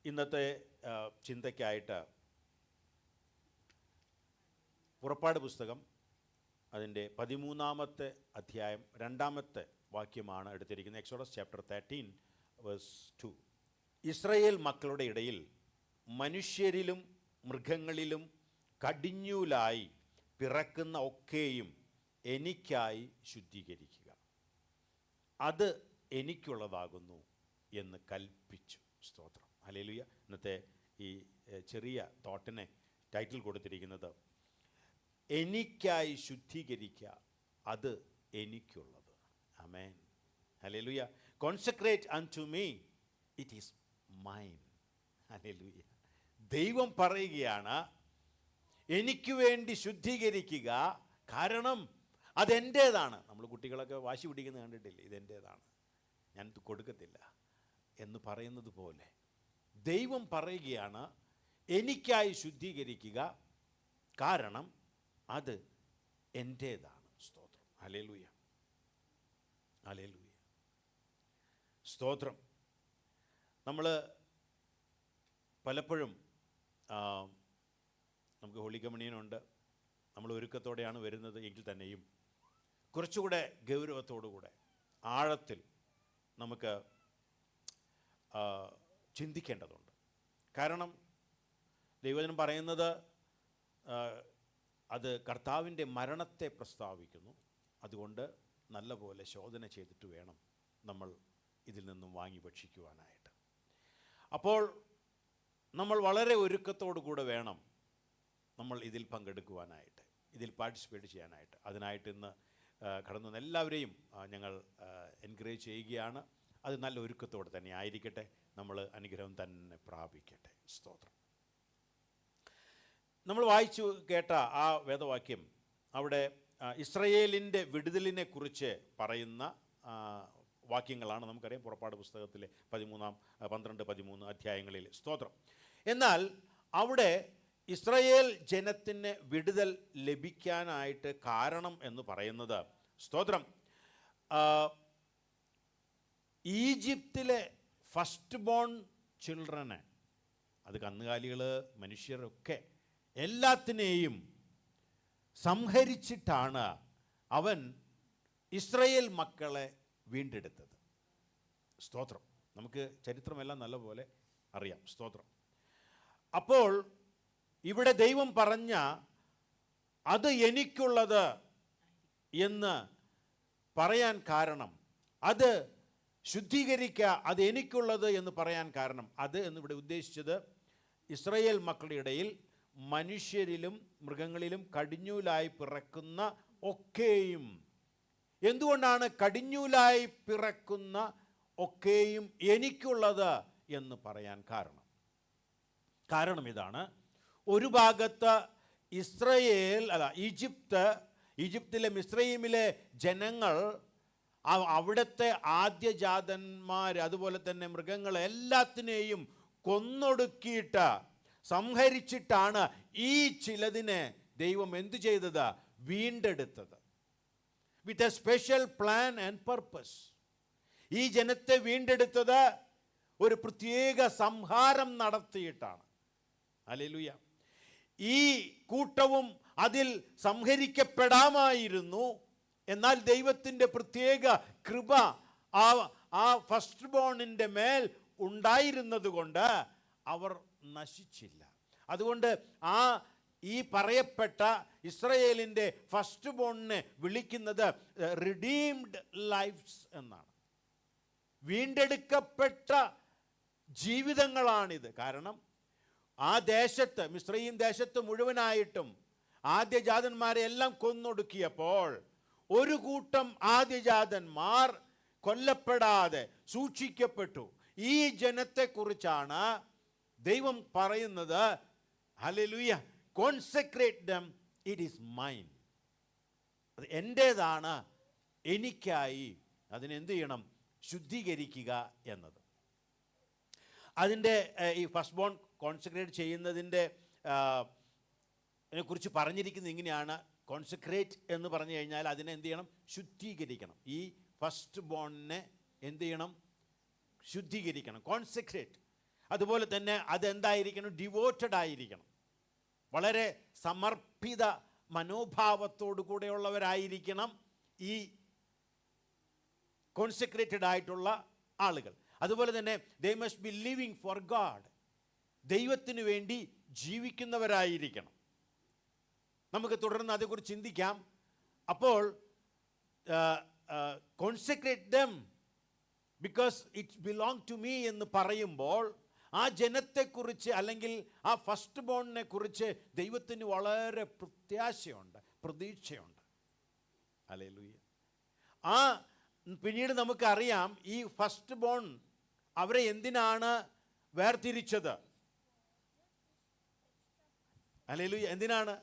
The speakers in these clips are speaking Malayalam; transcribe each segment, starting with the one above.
ഇന്നത്തെ ചിന്തയ്ക്കായിട്ട് പുറപ്പാട് പുസ്തകം അതിൻ്റെ 13-ാമത്തെ അധ്യായം 2-ാമത്തെ വാക്യമാണ് എടുത്തിരിക്കുന്നത്. Exodus chapter 13 verse 2. ഇസ്രായേൽ മക്കളുടെ ഇടയിൽ മനുഷ്യരിലും മൃഗങ്ങളിലും കടിഞ്ഞൂലായി പിറക്കുന്ന ഒക്കെയും എനിക്കായി ശുദ്ധീകരിക്കുക, അത് എനിക്കുള്ളതാകുന്നു എന്ന് കൽപ്പിച്ചു. സ്തോത്രം, ഹല്ലേലൂയ. ഇന്നത്തെ ഈ ചെറിയ തോട്ടിനെ ടൈറ്റിൽ കൊടുത്തിരിക്കുന്നത് എനിക്കായി ശുദ്ധീകരിക്കുക, അത് എനിക്കുള്ളത്. ആമേൻ, ഹല്ലേലൂയ. Consecrate unto me, it is mine. ഹല്ലേലൂയ. ദൈവം പറയുകയാണ് എനിക്ക് വേണ്ടി ശുദ്ധീകരിക്കുക, കാരണം അതെൻ്റേതാണ്. നമ്മൾ കുട്ടികളൊക്കെ വാശി പിടിക്കുന്നത് കണ്ടിട്ടില്ലേ? ഇതെൻ്റേതാണ്, ഞാൻ കൊടുക്കത്തില്ല എന്ന് പറയുന്നത് പോലെ ദൈവം പറയുകയാണ് എനിക്കായി ശുദ്ധീകരിക്കുക, കാരണം അത് എൻ്റേതാണ്. സ്തോത്രം, ഹല്ലേലൂയ, ഹല്ലേലൂയ, സ്തോത്രം. നമ്മൾ പലപ്പോഴും നമുക്ക് ഹോളി കമ്മ്യൂണിയനുണ്ട്, നമ്മൾ ഒരുക്കത്തോടെയാണ് വരുന്നത് എങ്കിൽ തന്നെയും കുറച്ചുകൂടെ ഗൗരവത്തോടുകൂടെ ആഴത്തിൽ നമുക്ക് ചിന്തിക്കേണ്ടതുണ്ട്. കാരണം ദൈവവചനം പറയുന്നത് അത് കർത്താവിൻ്റെ മരണത്തെ പ്രസ്താവിക്കുന്നു. അതുകൊണ്ട് നല്ലപോലെ ശോധന ചെയ്തിട്ട് വേണം നമ്മൾ ഇതിൽ നിന്നും വാങ്ങി ഭക്ഷിക്കുവാനായിട്ട്. അപ്പോൾ നമ്മൾ വളരെ ഒരുക്കത്തോടു കൂടെ വേണം നമ്മൾ ഇതിൽ പങ്കെടുക്കുവാനായിട്ട്, ഇതിൽ പാർട്ടിസിപ്പേറ്റ് ചെയ്യാനായിട്ട്. അതിനായിട്ട് ഇന്ന് കടന്നു വന്ന എല്ലാവരെയും ഞങ്ങൾ എൻകറേജ് ചെയ്യുകയാണ്. അത് നല്ല ഒരുക്കത്തോടെ തന്നെ ആയിരിക്കട്ടെ, നമ്മൾ അനുഗ്രഹം തന്നെ പ്രാപിക്കട്ടെ. സ്തോത്രം. നമ്മൾ വായിച്ചു കേട്ട ആ വേദവാക്യം അവിടെ ഇസ്രായേലിൻ്റെ വിടുതലിനെ കുറിച്ച് പറയുന്ന വാക്യങ്ങളാണ്. നമുക്കറിയാം പുറപ്പാട് പുസ്തകത്തിലെ 12, 13 അധ്യായങ്ങളിൽ. സ്തോത്രം. എന്നാൽ അവിടെ ഇസ്രായേൽ ജനത്തിന് വിടുതൽ ലഭിക്കാനായിട്ട് കാരണം എന്ന് പറയുന്നത്, സ്തോത്രം, ഈജിപ്തിലെ ഫസ്റ്റ് ബോൺ ചിൽഡ്രന്, അത് കന്നുകാലികൾ, മനുഷ്യരൊക്കെ എല്ലാത്തിനെയും സംഹരിച്ചിട്ടാണ് അവൻ ഇസ്രായേൽ മക്കളെ വീണ്ടെടുത്തത്. സ്തോത്രം. നമുക്ക് ചരിത്രമെല്ലാം നല്ലപോലെ അറിയാം. സ്തോത്രം. അപ്പോൾ ഇവിടെ ദൈവം പറഞ്ഞ അത് എനിക്കുള്ളത് എന്ന് പറയാൻ കാരണം, അത് ശുദ്ധീകരിക്കുക, അത് എനിക്കുള്ളത് എന്ന് പറയാൻ കാരണം, അത് എന്നിവിടെ ഉദ്ദേശിച്ചത് ഇസ്രായേൽ മക്കളുടെ ഇടയിൽ മനുഷ്യരിലും മൃഗങ്ങളിലും കടിഞ്ഞൂലായി പിറക്കുന്ന ഒക്കെയും. എന്തുകൊണ്ടാണ് കടിഞ്ഞൂലായി പിറക്കുന്ന ഒക്കെയും എനിക്കുള്ളത് എന്ന് പറയാൻ കാരണം? കാരണം ഇതാണ്. ഒരു ഭാഗത്ത് ഈജിപ്തിലെ മിസ്രയീമിലെ ജനങ്ങൾ, അവിടുത്തെ ആദ്യജാതന്മാർ, അതുപോലെ തന്നെ മൃഗങ്ങൾ എല്ലാത്തിനെയും കൊന്നൊടുക്കിയിട്ട് സംഹരിച്ചിട്ടാണ് ഈ ചിലതിനെ ദൈവം എന്തു ചെയ്തത്? വീണ്ടെടുത്തത്. With a special plan and purpose. ഈ ജനത്തെ വീണ്ടെടുത്തത് ഒരു പ്രത്യേക സംഹാരം നടത്തിയിട്ടാണ്. ഹല്ലേലൂയ. ഈ കൂട്ടവും അതിൽ സംഹരിക്കപ്പെടാമായിരുന്നു. എന്നാൽ ദൈവത്തിൻ്റെ പ്രത്യേക കൃപ ആ ഫസ്റ്റ് ബോണിൻ്റെ മേൽ ഉണ്ടായിരുന്നത് കൊണ്ട് അവർ നശിച്ചില്ല. അതുകൊണ്ട് ഈ പറയപ്പെട്ട ഇസ്രായേലിൻ്റെ ഫസ്റ്റ് ബോണിനെ വിളിക്കുന്നത് റിഡീംഡ് ലൈഫ്സ് എന്നാണ്. വീണ്ടെടുക്കപ്പെട്ട ജീവിതങ്ങളാണിത്. കാരണം ആ ദേശത്ത്, മിസ്രയീം ദേശത്ത് മുഴുവനായിട്ടും ആദ്യജാതന്മാരെ എല്ലാം കൊന്നൊടുക്കിയപ്പോൾ ഒരു കൂട്ടം ആദ്യജാതന്മാർ കൊല്ലപ്പെടാതെ സൂക്ഷിക്കപ്പെട്ടു. ഈ ജനത്തെക്കുറിച്ചാണ് ദൈവം പറയുന്നത്, hallelujah, consecrate dum, it is mine. അത് എൻ്റേതാണ്, എനിക്കായി അതിനെന്ത് ചെയ്യണം? ശുദ്ധീകരിക്കുക എന്നത്. അതിൻ്റെ ഈ ഫസ്റ്റ് ബോൺ കോൺസെക്രേറ്റ് ചെയ്യുന്നതിൻ്റെ കുറിച്ച് പറഞ്ഞിരിക്കുന്നത് ഇങ്ങനെയാണ്. കോൺസെക്രേറ്റ് എന്ന് പറഞ്ഞു കഴിഞ്ഞാൽ അതിനെ എന്ത് ചെയ്യണം? ശുദ്ധീകരിക്കണം. ഈ ഫസ്റ്റ് ബോണിനെ എന്ത് ചെയ്യണം? ശുദ്ധീകരിക്കണം. കോൺസെക്രേറ്റ്. അതുപോലെ തന്നെ അതെന്തായിരിക്കണം? ഡിവോറ്റഡ് ആയിരിക്കണം. വളരെ സമർപ്പിത മനോഭാവത്തോടു കൂടെയുള്ളവരായിരിക്കണം ഈ കോൺസെക്രേറ്റഡ് ആയിട്ടുള്ള ആളുകൾ. അതുപോലെ തന്നെ they must be living for God. ദൈവത്തിന് വേണ്ടി ജീവിക്കുന്നവരായിരിക്കണം. നമുക്ക് തുടർന്ന് അതേക്കുറിച്ച് ചിന്തിക്കാം. അപ്പോൾ consecrate them because it belong to me എന്ന് പറയുമ്പോൾ ആ ജനത്തെക്കുറിച്ച് അല്ലെങ്കിൽ ആ ഫസ്റ്റ് ബോണിനെ കുറിച്ച് ദൈവത്തിന് വളരെ പ്രത്യാശയുണ്ട്, പ്രതീക്ഷയുണ്ട്. ഹല്ലേലൂയ. ആ പിന്നീട് നമുക്കറിയാം ഈ ഫസ്റ്റ് ബോൺ അവരെ എന്തിനാണ് വേർതിരിച്ചത്? ഹല്ലേലൂയ. എന്തിനാണ്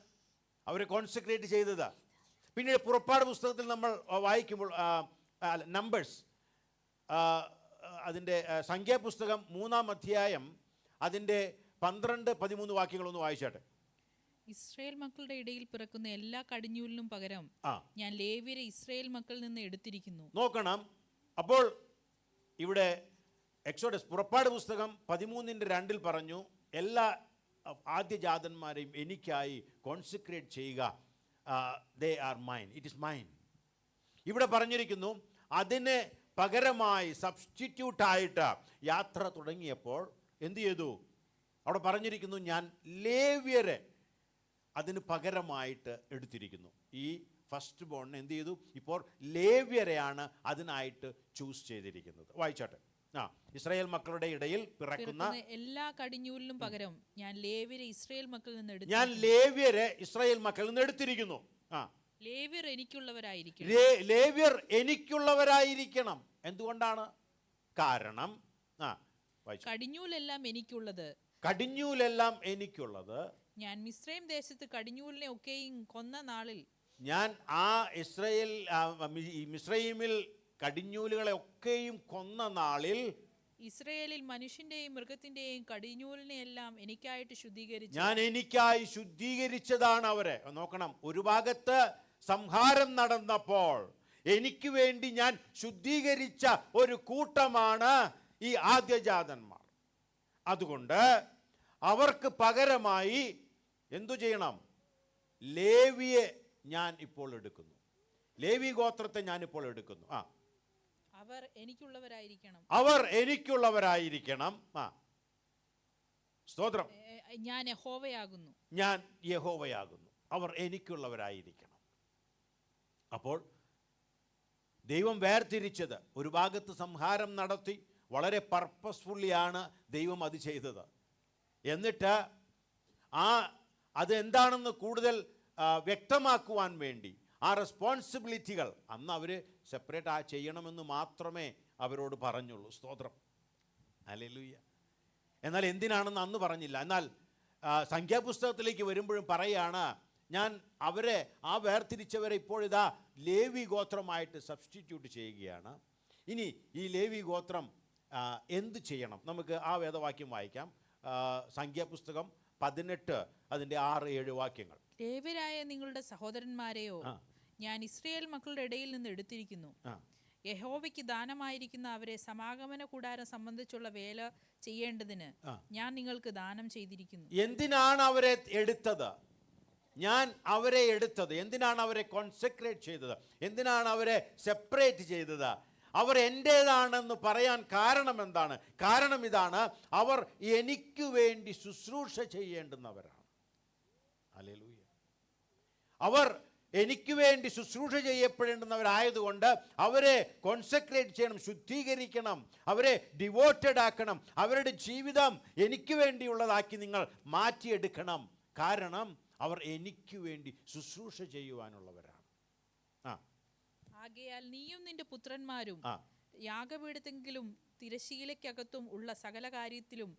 അവരെ കോൺസെക്രേറ്റ് ചെയ്തത്? പിന്നീട് പുറപ്പാട് പുസ്തകത്തിൽ നമ്മൾ വായിക്കുമ്പോൾ നമ്പേഴ്സ് അതിൻ്റെ സംഖ്യാപുസ്തകം 3-ാം അധ്യായം അതിൻ്റെ 12-13 വാക്യങ്ങളൊന്ന് വായിച്ചാട്ടെ. ഇസ്രായേൽ മക്കളുടെ ഇടയിൽ പിറക്കുന്ന എല്ലാ കടിഞ്ഞൂലിനും പകരം ഞാൻ ലേവ്യരെ ഇസ്രായേൽ മക്കളിൽ നിന്ന് എടുത്തിരിക്കുന്നു. നോക്കണം. അപ്പോൾ ഇവിടെ എക്സോഡസ് പുറപ്പാട് പുസ്തകം 13:2 പറഞ്ഞു, എല്ലാ ആദ്യജാതന്മാരെയും എനിക്കായി കോൺസെക്രേറ്റ് ചെയ്യുക. They are mine, it is mine. ഇവിടെ പറഞ്ഞിരിക്കുന്നു അതിന് പകരമായി സബ്സ്റ്റിറ്റ്യൂട്ടായിട്ട് യാത്ര തുടങ്ങിയപ്പോൾ എന്തു ചെയ്തു? അവിടെ പറഞ്ഞിരിക്കുന്നു ഞാൻ ലേവ്യരെ അതിന് പകരമായിട്ട് എടുത്തിരിക്കുന്നു. ഈ ഫസ്റ്റ് ബോണിനെ എന്ത് ചെയ്തു? ഇപ്പോൾ ലേവ്യരെയാണ് അതിനായിട്ട് ചൂസ് ചെയ്തിരിക്കുന്നത്. വായിച്ചാട്ടെ. ഇസ്രായേൽ മക്കളുടെ ഇടയിൽ പിറക്കുന്ന എല്ലാ കടിഞ്ഞൂലിനും പകരം ഞാൻ ലേവ്യരെ ഇസ്രായേൽ മക്കളിൽ നിന്ന് എടുത്തിരിക്കുന്നു. ലേവ്യർ എനിക്കുള്ളവരായിരിക്കണം. ലേവ്യർ എനിക്കുള്ളവരായിരിക്കണം. എന്തുകൊണ്ടാണ്? കാരണം കടിഞ്ഞൂലെല്ലാം എനിക്കുള്ളത്, കടിഞ്ഞൂലെല്ലാം എനിക്കുള്ളത്. ഞാൻ മിസ്രൈം ദേശത്ത് കടിഞ്ഞൂലിനെ ഒക്കെയും കൊന്ന നാളിൽ, ഞാൻ ആ മിസ്രൈമിൽ കടിഞ്ഞൂലുകളെ ഒക്കെയും കൊന്ന നാളിൽ ഇസ്രായേലിൽ മനുഷ്യന്റെയും മൃഗത്തിന്റെയും കടിഞ്ഞൂലിനെ എല്ലാം എനിക്കായിട്ട് ശുദ്ധീകരിച്ചു. ഞാൻ എനിക്കായി ശുദ്ധീകരിച്ചതാണ് അവരെ. നോക്കണം, ഒരു ഭാഗത്ത് സംഹാരം നടന്നപ്പോൾ എനിക്ക് വേണ്ടി ഞാൻ ശുദ്ധീകരിച്ച ഒരു കൂട്ടമാണ് ഈ ആദ്യജാതന്മാർ. അതുകൊണ്ട് അവർക്ക് പകരമായി എന്തു ചെയ്യണം? ലേവിയെ ഞാൻ ഇപ്പോൾ എടുക്കുന്നു. ലേവി ഗോത്രത്തെ ഞാൻ ഇപ്പോൾ എടുക്കുന്നു. അവർ എനിക്കുള്ളവരായിരിക്കണം. അവർ എനിക്കുള്ളവരായിരിക്കണം. സ്തോത്രം. ഞാൻ യഹോവയാകുന്നു. ഞാൻ യഹോവയാകുന്നു. അവർ എനിക്കുള്ളവരായിരിക്കണം. അപ്പോൾ ദൈവം വേർതിരിച്ചത്, ഒരു ഭാഗത്ത് സംഹാരം നടത്തി, വളരെ പർപ്പസ്ഫുള്ളിയാണ് ദൈവം അത് ചെയ്തത്. എന്നിട്ട് അതെന്താണെന്ന് കൂടുതൽ വ്യക്തമാക്കുവാൻ വേണ്ടി ആ റെസ്പോൺസിബിലിറ്റികൾ അന്ന് അവർ സെപ്പറേറ്റ് ചെയ്യണമെന്ന് മാത്രമേ അവരോട് പറഞ്ഞുള്ളൂ. സ്തോത്രം. ഹല്ലേലൂയ. എന്നാൽ എന്തിനാണെന്ന് അന്ന് പറഞ്ഞില്ല. എന്നാൽ സംഖ്യാപുസ്തകത്തിലേക്ക് വരുമ്പോഴും പറയുകയാണ്, ഞാൻ അവരെ ആ വേർതിരിച്ചവരെ ഇപ്പോഴിതാ ലേവി ഗോത്രമായിട്ട് സബ്സ്റ്റിറ്റ്യൂട്ട് ചെയ്യുകയാണ്. ഇനി ഈ ലേവി ഗോത്രം എന്ത് ചെയ്യണം? നമുക്ക് ആ വേദവാക്യം വായിക്കാം. സംഖ്യാപുസ്തകം 18 അതിൻ്റെ 6-7 വാക്യങ്ങൾ. ലേവ്യരായ നിങ്ങളുടെ സഹോദരന്മാരെയോ ഞാൻ ഇസ്രായേൽ മക്കളുടെ ഇടയിൽ നിന്ന് എടുത്തിരിക്കുന്നു. യഹോവയ്ക്ക് ദാനമായിരിക്കുന്ന അവരെ സമാഗമന കൂടാരം സംബന്ധിച്ചുള്ള വേല ചെയ്യേണ്ടതിന് ഞാൻ നിങ്ങൾക്ക് ദാനം ചെയ്തിരിക്കുന്നു. എന്തിനാണ് അവരെ എടുത്തത്? ഞാൻ അവരെ എടുത്തത് എന്തിനാണ്? അവരെ കോൺസെക്രേറ്റ് ചെയ്തത് എന്തിനാണ്? അവരെ സെപ്പറേറ്റ് ചെയ്തത്? അവർ എൻ്റേതാണെന്ന് പറയാൻ കാരണം എന്താണ്? കാരണം ഇതാണ്, അവർ എനിക്ക് വേണ്ടി ശുശ്രൂഷ ചെയ്യേണ്ടുന്നവരാണ്. ഹല്ലേലൂയ. അവർ എനിക്ക് വേണ്ടി ശുശ്രൂഷ ചെയ്യപ്പെടേണ്ടുന്നവരായതുകൊണ്ട് അവരെ കോൺസെക്രേറ്റ് ചെയ്യണം, ശുദ്ധീകരിക്കണം, അവരെ ഡിവോറ്റഡ് ആക്കണം. അവരുടെ ജീവിതം എനിക്ക് വേണ്ടിയുള്ളതാക്കി നിങ്ങൾ മാറ്റിയെടുക്കണം. കാരണം അവർ എനിക്ക് വേണ്ടി ശുശ്രൂഷ ചെയ്യുവാനുള്ളവരാണ്. ആകയാൽ നീയും നിന്റെ പുത്രന്മാരും യാഗപീഠത്തെങ്കിലും തിരശീലയ്ക്കകത്തും ഉള്ള സകല കാര്യത്തിലും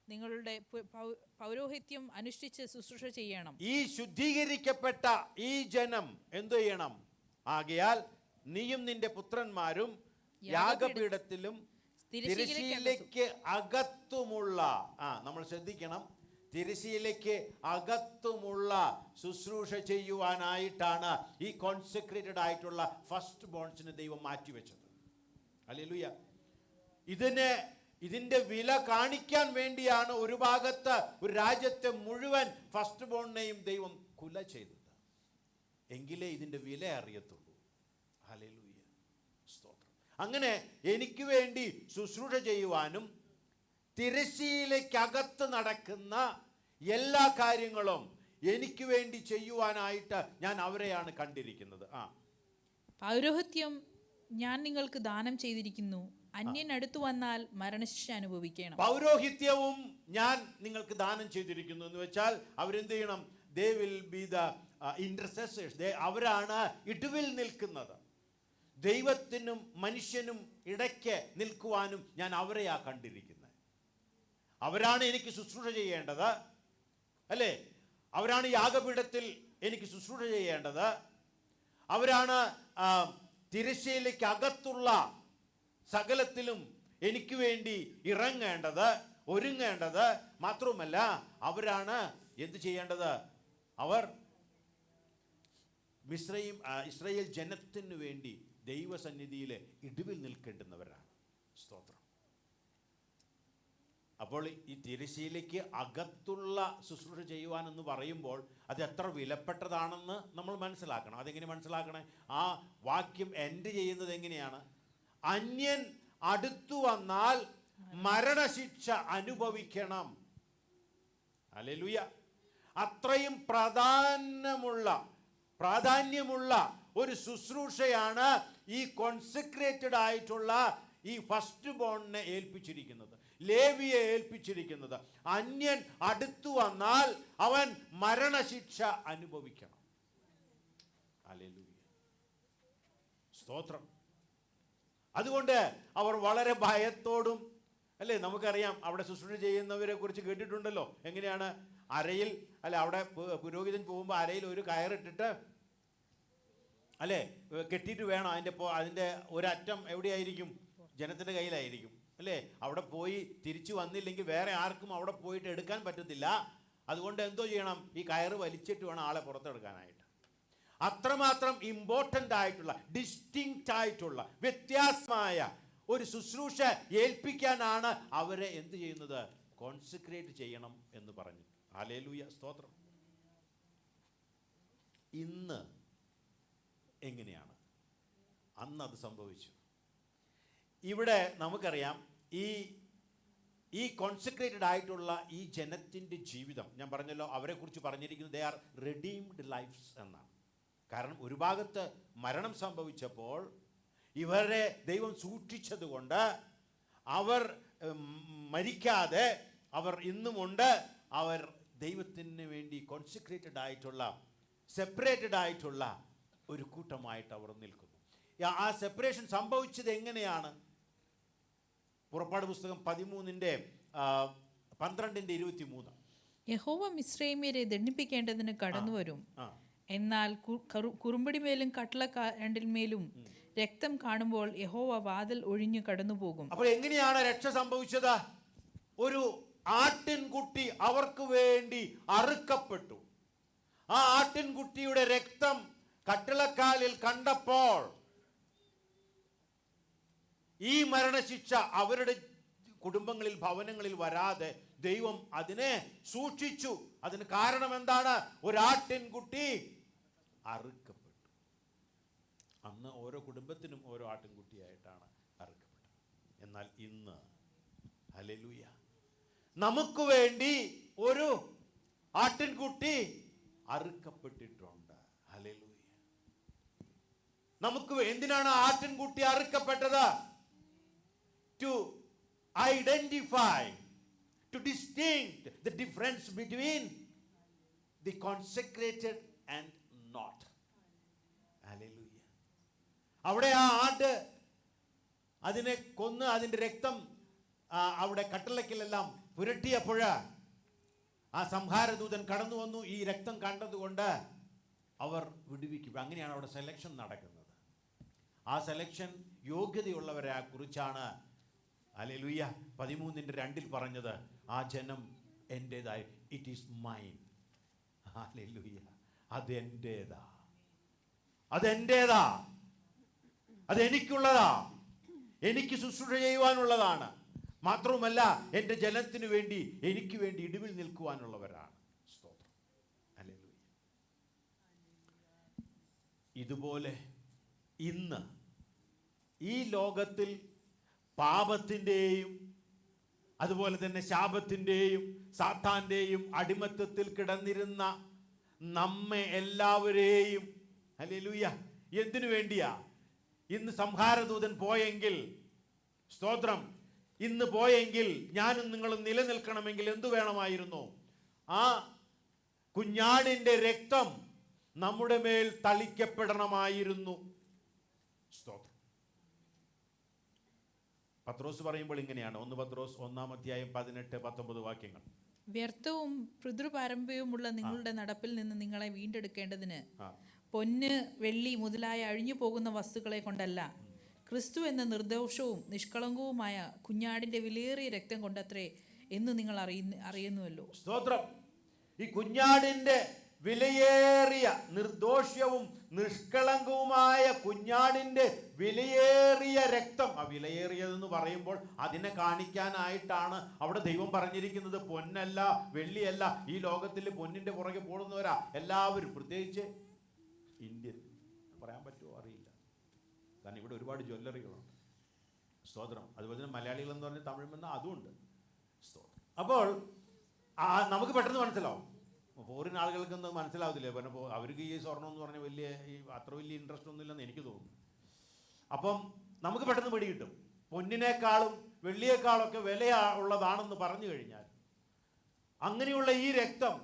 നിങ്ങളുടെ പൗരോഹിത്യം അനുഷ്ഠിച്ച് ശുശ്രൂഷ ചെയ്യണം. ഈ ശുദ്ധീകരിക്കപ്പെട്ട ഈ ജനം എന്തു ചെയ്യണം? ആകയാൽ നീയും നിന്റെ പുത്രന്മാരും യാഗപീഠത്തിലും തിരശീലയ്ക്ക് അകത്തുമുള്ള, നമ്മൾ ശ്രദ്ധിക്കണം, തിരശീലയ്ക്ക് അകത്തുമുള്ള ശുശ്രൂഷ ചെയ്യുവാനായിട്ടാണ് ഈ കോൺസെക്രേറ്റഡ് ആയിട്ടുള്ള ഫസ്റ്റ് ബോൺസിനെ ദൈവം മാറ്റിവെച്ചത്. ഹല്ലേലൂയ. ഇതിന് ഇതിൻ്റെ വില കാണിക്കാൻ വേണ്ടിയാണ് ഒരു ഭാഗത്ത് ഒരു രാജ്യത്തെ മുഴുവൻ ഫസ്റ്റ് ബോണിനെയും ദൈവം കുല ചെയ്തത്. എങ്കിലേ ഇതിൻ്റെ വില അറിയത്തുള്ളൂ. ഹല്ലേലൂയ, സ്തോത്രം. അങ്ങനെ എനിക്ക് വേണ്ടി ശുശ്രൂഷ ചെയ്യുവാനും തിരശ്ശീലയ്ക്കകത്ത് നടക്കുന്ന എല്ലാ കാര്യങ്ങളും എനിക്ക് വേണ്ടി ചെയ്യുവാനായിട്ട് ഞാൻ അവരെയാണ് കണ്ടിരിക്കുന്നത്. പൗരോഹിത്യം ഞാൻ നിങ്ങൾക്ക് ദാനം ചെയ്തിരിക്കുന്നു. അന്യൻ അടുത്തു വന്നാൽ മരണശിക്ഷ അനുഭവിക്കണം. പൗരോഹിത്യവും ഞാൻ നിങ്ങൾക്ക് ദാനം ചെയ്തിരിക്കുന്നു എന്ന് വെച്ചാൽ അവരെന്ത് ചെയ്യണം? They will be the intercessors. അവരാണ് ഇടവിൽ നിൽക്കുന്നത്. ദൈവത്തിനും മനുഷ്യനും ഇടയ്ക്ക് നിൽക്കുവാനും ഞാൻ അവരെയാ കണ്ടിരിക്കുന്നത്. അവരാണ് എനിക്ക് ശുശ്രൂഷ ചെയ്യേണ്ടത്, അല്ലേ? അവരാണ് യാഗപീഠത്തിൽ എനിക്ക് ശുശ്രൂഷ ചെയ്യേണ്ടത്. അവരാണ് തിരശ്ശീലയ്ക്ക് അകത്തുള്ള സകലത്തിലും എനിക്ക് വേണ്ടി ഇറങ്ങേണ്ടത്, ഒരുങ്ങേണ്ടത്. മാത്രവുമല്ല, അവരാണ് എന്ത് ചെയ്യേണ്ടത്? അവർ ഇസ്രായേൽ ജനത്തിനു വേണ്ടി ദൈവസന്നിധിയിലെ ഇടിവിൽ നിൽക്കേണ്ടുന്നവരാണ്. സ്തോത്രം. അപ്പോൾ ഈ തിരശ്ശീലയ്ക്ക് അകത്തുള്ള ശുശ്രൂഷ ചെയ്യുവാനെന്ന് പറയുമ്പോൾ അത് എത്ര വിലപ്പെട്ടതാണെന്ന് നമ്മൾ മനസ്സിലാക്കണം. അതെങ്ങനെ മനസ്സിലാക്കണേ? ആ വാക്യം എൻഡ് ചെയ്യുന്നത് എങ്ങനെയാണ്? അന്യൻ അടുത്തു വന്നാൽ മരണശിക്ഷ അനുഭവിക്കണം. ഹല്ലേലൂയ. അത്രയും പ്രാധാന്യമുള്ള ഒരു ശുശ്രൂഷയാണ് ഈ കോൺസെക്രേറ്റഡ് ആയിട്ടുള്ള ഈ ഫസ്റ്റ് ബോണിനെ ഏൽപ്പിച്ചിരിക്കുന്നത്, ലേവിയെ ഏൽപ്പിച്ചിരിക്കുന്നത്. അന്യൻ അടുത്തു വന്നാൽ അവൻ മരണശിക്ഷ അനുഭവിക്കണം. ഹല്ലേലൂയ, സ്തോത്രം. അതുകൊണ്ട് അവർ വളരെ ഭയത്തോടും, അല്ലേ? നമുക്കറിയാം, അവിടെ ശുശ്രൂഷ ചെയ്യുന്നവരെ കുറിച്ച് കേട്ടിട്ടുണ്ടല്ലോ. എങ്ങനെയാണ്? അരയിൽ, അല്ലെ, അവിടെ പുരോഹിതൻ പോകുമ്പോൾ അരയിൽ ഒരു കയറിട്ടിട്ട്, അല്ലേ, കെട്ടിയിട്ട് വേണം. അതിൻ്റെ ഒരറ്റം എവിടെയായിരിക്കും? ജനത്തിൻ്റെ കയ്യിലായിരിക്കും, അല്ലേ? അവിടെ പോയി തിരിച്ചു വന്നില്ലെങ്കിൽ വേറെ ആർക്കും അവിടെ പോയിട്ട് എടുക്കാൻ പറ്റത്തില്ല. അതുകൊണ്ട് എന്തോ ചെയ്യണം? ഈ കയറ് വലിച്ചിട്ട് വേണം ആളെ പുറത്തെടുക്കാനായിട്ട്. അത്രമാത്രം ഇമ്പോർട്ടൻ്റ് ആയിട്ടുള്ള, ഡിസ്റ്റിങ്ക്റ്റ് ആയിട്ടുള്ള, വ്യത്യാസമായ ഒരു ശുശ്രൂഷ ഏൽപ്പിക്കാനാണ് അവരെ എന്ത് ചെയ്യുന്നത്? കോൺസെക്രേറ്റ് ചെയ്യണം എന്ന് പറഞ്ഞു. ഹല്ലേലൂയ, സ്തോത്രം. ഇന്ന് എങ്ങനെയാണ്? അന്ന് അത് സംഭവിച്ചു. ഇവിടെ നമുക്കറിയാം, ഈ കോൺസെക്രേറ്റഡ് ആയിട്ടുള്ള ഈ ജനത്തിൻ്റെ ജീവിതം, ഞാൻ പറഞ്ഞല്ലോ, അവരെക്കുറിച്ച് പറഞ്ഞിരിക്കുന്നത് ദേ ആർ റെഡീംഡ് ലൈഫ്സ് എന്നാണ്. കാരണം ഒരു ഭാഗത്ത് മരണം സംഭവിച്ചപ്പോൾ ഇവരെ ദൈവം സൂക്ഷിച്ചതുകൊണ്ട് അവർ മരിക്കാതെ അവർ ഇന്നുമുണ്ട്. അവർ ദൈവത്തിന് വേണ്ടി കോൺസെക്രേറ്റഡ് ആയിട്ടുള്ള, സെപ്പറേറ്റഡ് ആയിട്ടുള്ള ഒരു കൂട്ടമായിട്ട് അവർ നിൽക്കുന്നു. ആ സെപ്പറേഷൻ സംഭവിച്ചത് എങ്ങനെയാണ്? പുറപ്പാട് പുസ്തകം 13:12-23. യഹോവ മിസ്രൈമ്യരെ ദണ്ഡിപ്പിക്കേണ്ടതിന് കടന്നു വരും. എന്നാൽ കുറുമ്പടിമേലും കട്ടളക്കാരണ്ടിന്മേലും രക്തം കാണുമ്പോൾ യഹോവ വാതിൽ ഒഴിഞ്ഞു കടന്നു പോകും. അപ്പോൾ എങ്ങനെയാണ് രക്ഷ സംഭവിച്ചത്? ഒരു ആട്ടിൻകുട്ടി അവർക്ക് വേണ്ടി അറുക്കപ്പെട്ടു. ആ ആട്ടിൻകുട്ടിയുടെ രക്തം കട്ടിളക്കാലിൽ കണ്ടപ്പോൾ ഈ മരണശിക്ഷ അവരുടെ കുടുംബങ്ങളിൽ, ഭവനങ്ങളിൽ വരാതെ ദൈവം അതിനെ സൂക്ഷിച്ചു. അതിന് കാരണം എന്താണ്? ഒരാട്ടിൻകുട്ടി അറുക്കപ്പെട്ടു. അന്ന് ഓരോ കുടുംബത്തിനും ഓരോ ആട്ടിൻകുട്ടിയായിട്ടാണ് അറുക്കപ്പെട്ടത്. എന്നാൽ ഇന്ന്, ഹല്ലേലൂയ, നമുക്ക് വേണ്ടി ഒരു ആട്ടിൻകുട്ടി അറുക്കപ്പെട്ടിട്ടുണ്ട്. ഹല്ലേലൂയ. നമുക്ക് എന്തിനാണ് ആട്ടിൻകുട്ടി അറുക്കപ്പെട്ടത്? To identify, to distinct the difference between the consecrated and not. Hallelujah. അവിടെ ആ ആട് അതിനെ കൊന്ന് അതിൻ്റെ രക്തം അവിടെ കട്ടളക്കിലെല്ലാം പുരട്ടിയപ്പോൾ ആ സംഹാരദൂതൻ കടന്നു വന്നു. ഈ രക്തം കണ്ടതുകൊണ്ട് അവർ വിടുവിക്കും. അങ്ങനെയാണ് അവിടെ സെലക്ഷൻ നടക്കുന്നത്. ആ സെലക്ഷൻ യോഗ്യതയുള്ളവരെ കുറിച്ചാണ് ഹല്ലേലൂയ 13:2 പറഞ്ഞത്. ആ ജനം എൻ്റേതായി, ഇറ്റ് ഈസ് മൈൻ. ഹല്ലേലൂയ, അതെൻ്റേതാ, അതെനിക്കുള്ളതാ, എനിക്ക് ശുശ്രൂഷ ചെയ്യുവാനുള്ളതാണ്. മാത്രവുമല്ല എൻ്റെ ജനത്തിനു വേണ്ടി, എനിക്ക് വേണ്ടി ഇടിവിൽ നിൽക്കുവാനുള്ളവരാണ്. സ്തോത്രം. ഹല്ലേലൂയ. ഇതുപോലെ ഇന്ന് ഈ ലോകത്തിൽ പാപത്തിൻ്റെയും അതുപോലെ തന്നെ ശാപത്തിൻ്റെയും സാത്താൻ്റെയും അടിമത്തത്തിൽ കിടന്നിരുന്ന നമ്മെ എല്ലാവരെയും, ഹല്ലേലൂയ, എന്തിനു വേണ്ടിയാ? ഇന്ന് സംഹാരദൂതൻ പോയെങ്കിൽ, സ്തോത്രം, ഇന്ന് പോയെങ്കിൽ ഞാനും നിങ്ങളും നിലനിൽക്കണമെങ്കിൽ എന്തു വേണമായിരുന്നു? ആ കുഞ്ഞാടിൻ്റെ രക്തം നമ്മുടെ മേൽ തളിക്കപ്പെടണമായിരുന്നു. സ്തോത്രം. പത്രോസ് പറയുമ്പോൾ ഇങ്ങനെയാണ്, 1 പത്രോസ് 1:18-19 വാക്യങ്ങൾ. വ്യർത്ഥവും പിതൃപാരമ്പര്യവുമുള്ള നിങ്ങളുടെ നടപ്പിൽ നിന്ന് നിങ്ങളെ വീണ്ടെടുക്കേണ്ടതിന് പൊന്ന്, വെള്ളി മുതലായ അഴിഞ്ഞു പോകുന്ന വസ്തുക്കളെ കൊണ്ടല്ല, ക്രിസ്തു എന്ന നിർദോഷവും നിഷ്കളങ്കവുമായ കുഞ്ഞാടിന്റെ വിലയേറിയ രക്തം കൊണ്ടത്രേ എന്ന് നിങ്ങൾ അറിയുന്നുവല്ലോ. സ്തോത്രം. ഈ കുഞ്ഞാടിന്റെ വിലയേറിയ, നിർദോഷവും നിഷ്കളങ്കവുമായ കുഞ്ഞാടിന്റെ വിലയേറിയ രക്തം. ആ വിലയേറിയതെന്ന് പറയുമ്പോൾ അതിനെ കാണിക്കാനായിട്ടാണ് അവിടെ ദൈവം പറഞ്ഞിരിക്കുന്നത്. പൊന്നല്ല, വെള്ളിയല്ല. ഈ ലോകത്തിൽ പൊന്നിന്റെ പുറകെ പോകുന്നവരാ എല്ലാവരും, പ്രത്യേകിച്ച് ഇന്ത്യൻ. പറയാൻ പറ്റുമോ അറിയില്ല, കാരണം ഇവിടെ ഒരുപാട് ജ്വല്ലറികളുണ്ട്. സ്തോത്രം. അതുപോലെ തന്നെ മലയാളികൾ എന്ന് പറഞ്ഞാൽ തമിഴ് വന്ന അതുമുണ്ട്. സ്തോത്രം. അപ്പോൾ നമുക്ക് പെട്ടെന്ന് മനസ്സിലാവും. ഫോറിൻ ആളുകൾക്കൊന്നും മനസ്സിലാവത്തില്ല. പിന്നെ അവർക്ക് ഈ സ്വർണ്ണം എന്ന് പറഞ്ഞാൽ അത്ര വലിയ ഇൻട്രസ്റ്റ് ഒന്നുമില്ലെന്ന് എനിക്ക് തോന്നുന്നു. അപ്പം നമുക്ക് പെട്ടെന്ന് പിടി കിട്ടും. പൊന്നിനേക്കാളും വെള്ളിയേക്കാളൊക്കെ വില ഉള്ളതാണെന്ന് പറഞ്ഞു കഴിഞ്ഞാൽ, അങ്ങനെയുള്ള ഈ രക്തം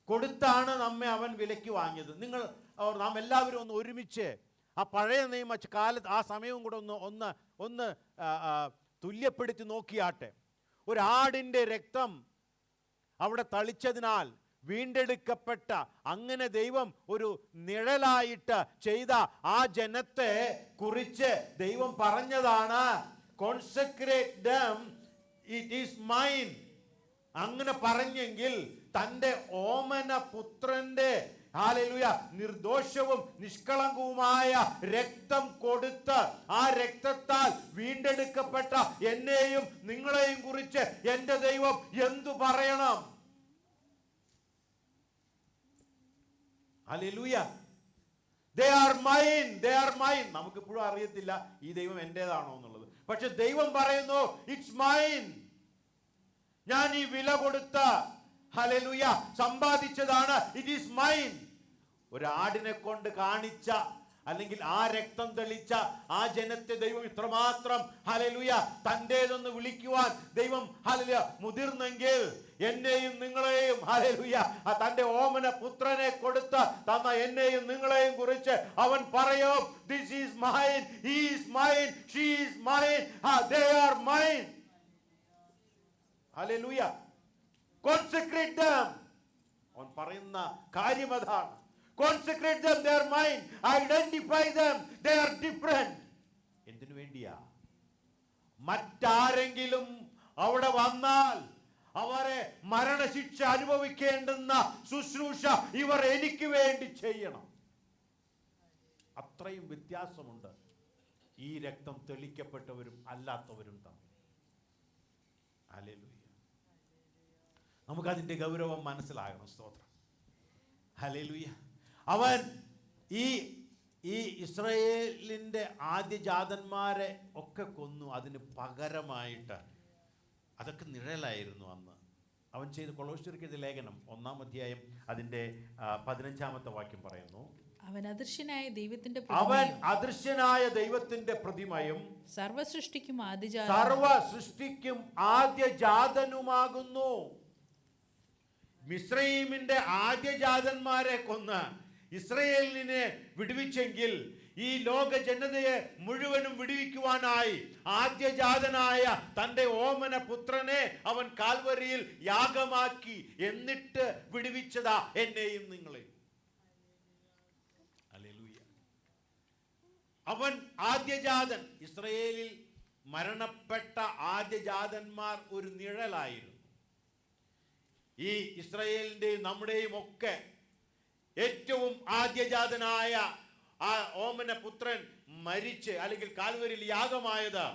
കൊടുത്താണ് നമ്മെ അവൻ വിലയ്ക്ക് വാങ്ങിയത്. നാം എല്ലാവരും ഒന്ന് ഒരുമിച്ച് ആ പഴയ നിയമ കാലത്ത് ആ സമയവും കൂടെ ഒന്ന് തുല്യപ്പെടുത്തി നോക്കിയാട്ടെ. ഒരാടിൻ്റെ രക്തം അവിടെ തളിച്ചതിനാൽ വീണ്ടെടുക്കപ്പെട്ട, അങ്ങനെ ദൈവം ഒരു നിഴലായിട്ട് ചെയ്ത ആ ജനത്തെ കുറിച്ച് ദൈവം പറഞ്ഞതാണ്, consecrate dum, it is mine. അങ്ങനെ പറഞ്ഞെങ്കിൽ തൻ്റെ ഓമന പുത്രന്റെ, ഹല്ലേലൂയ, നിർദോഷവും നിഷ്കളങ്കവുമായ രക്തം കൊടുത്ത് ആ രക്തത്താൽ വീണ്ടെടുക്കപ്പെട്ട എന്നെയും നിങ്ങളെയും കുറിച്ച് എൻ്റെ ദൈവം എന്തു പറയണം? Hallelujah. They are mine, they are mine. നമുക്കിപ്പോഴും അറിയത്തില്ല ഈ ദൈവം എൻ്റേതാണോ എന്നുള്ളത്. പക്ഷെ ദൈവം പറയുന്നു, ഇറ്റ്സ് മൈൻ. ഞാൻ ഈ വില കൊടുത്ത, ഹല്ലേലൂയ, സമ്പാദിച്ചതാണ്. It is mine. ഒരാടിനെ കൊണ്ട് കാണിച്ച, അല്ലെങ്കിൽ ആ രക്തം തെളിച്ച ആ ജനത്തെ ദൈവം ഇത്രമാത്രം, ഹല്ലേലൂയ, തൻ്റേതെന്ന് വിളിക്കുവാൻ ദൈവം, ഹല്ലേലൂയ, മുതിർന്നെങ്കിൽ എന്നെയും നിങ്ങളെയും, ഹല്ലേലൂയ, തൻ്റെ ഓമന പുത്രനെ കൊടുത്ത് തന്ന എന്നെയും നിങ്ങളെയും കുറിച്ച് അവൻ പറയും, this is mine, he is mine, she is mine, they are mine. Hallelujah. Consecrate them. അവൻ പറയുന്ന കാര്യം അതാണ്. Consecrate them, they are mine. Identify them, they are different. എന്തിനു വേണ്ടിയാ? മറ്റാരെങ്കിലും അവിടെ വന്നാൽ അവരെ മരണശിക്ഷ അനുഭവിക്കേണ്ടുന്ന ശുശ്രൂഷ ഇവർ എനിക്ക് വേണ്ടി ചെയ്യണം. അത്രയും വ്യത്യാസമുണ്ട് ഈ രക്തം തെളിക്കപ്പെട്ടവരും അല്ലാത്തവരും തമ്മിൽ. ഹല്ലേലൂയ. നമുക്കതിൻ്റെ ഗൗരവം മനസ്സിലാകണം. സ്തോത്രം. ഹല്ലേലൂയ. അവൻ ഈ ഇസ്രായേലിൻ്റെ ആദ്യജാതന്മാരെ ഒക്കെ കൊന്നു. അതിന് പകരമായിട്ട്, അതൊക്കെ നിഴലായിരുന്നു അന്ന്. അവൻ ചെയ്ത കൊളോസ്യർക്കെഴുതിയ ലേഖനം 1-ാം അധ്യായം അതിൻ്റെ 15-ാമത്തെ വാക്യം പറയുന്നു, അവൻ അദൃശ്യനായ ദൈവത്തിന്റെ പ്രതിമയും സർവ സൃഷ്ടിക്കും ആദ്യജാതനുമാകുന്നു. മിസ്രയീമിന്റെ ആദ്യജാതന്മാരെ കൊന്ന് ഇസ്രായേലിനെ വിടുവിച്ചെങ്കിൽ ഈ ലോക ജനതയെ മുഴുവനും വിടുവിക്കുവാനായി ആദ്യജാതനായ തൻ്റെ ഓമന പുത്രനെ അവൻ കാൽവരിയിൽ യാഗമാക്കി. എന്നിട്ട് വിടുവിച്ചതാ എന്നെയും നിങ്ങളെയും. ഹല്ലേലൂയ. അവൻ ആദ്യജാതൻ. ഇസ്രായേലിൽ മരണപ്പെട്ട ആദ്യജാതന്മാർ ഒരു നിഴലായിരുന്നു. ഈ ഇസ്രായേലിൻ്റെയും നമ്മുടെയും ഒക്കെ ഏറ്റവും ആദ്യജാതനായ ആ ഓമന പുത്രൻ മരിച്ച്, അല്ലെങ്കിൽ കാൽവരിയിൽ യാഗമായത്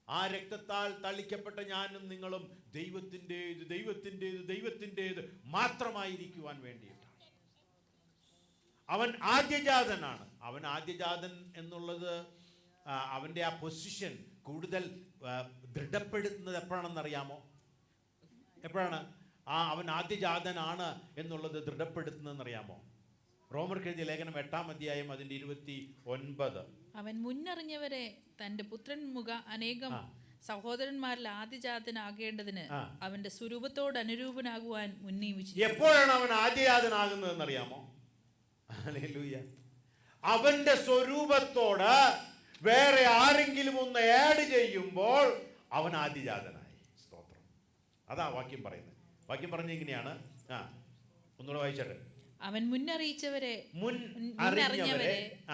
ആ രക്തത്താൽ തളിക്കപ്പെട്ട ഞാനും നിങ്ങളും ദൈവത്തിൻ്റെത് ദൈവത്തിൻ്റെത് ദൈവത്തിൻ്റെത് മാത്രമായിരിക്കുവാൻ വേണ്ടിയിട്ടാണ്. അവൻ ആദ്യജാതനാണ്. അവൻ ആദ്യജാതൻ എന്നുള്ളത് അവൻ്റെ ആ പൊസിഷൻ കൂടുതൽ ദൃഢപ്പെടുത്തുന്നത് എപ്പോഴാണെന്നറിയാമോ? എപ്പോഴാണ് അവൻ ആദ്യജാതനാണ് എന്നുള്ളത് ദൃഢപ്പെടുത്തുന്നതെന്നറിയാമോ? റോമർക്ക് എഴുതിയ ലേഖനം 8-ാം അധ്യായം അതിൻ്റെ 29. അവൻ മുന്നറിഞ്ഞവരെ തന്റെ പുത്രൻ മുഖ അനേകം സഹോദരന്മാരിൽ ആദ്യജാതനാകേണ്ടതിന് അവന്റെ സ്വരൂപത്തോട് അനുരൂപനാകുവാൻ മുന്നേമിച്ചു. എപ്പോഴാണ് അവൻ ആദ്യജാതനാകുന്നതെന്നറിയാമോ? ഹല്ലേലൂയ. അവന്റെ സ്വരൂപത്തോട് വേറെ ആരെങ്കിലും ഒന്ന് ആഡ് ചെയ്യുമ്പോൾ അവൻ ആദ്യജാതനായി. സ്തോത്രം. അതാ വാക്യം പറയുന്നത്. വാക്യം പറഞ്ഞ ഇങ്ങനെയാണ്. ഒന്നുകൂടെ വായിച്ചട്ടെ. അവൻ മുന്നറിയിച്ചവരെ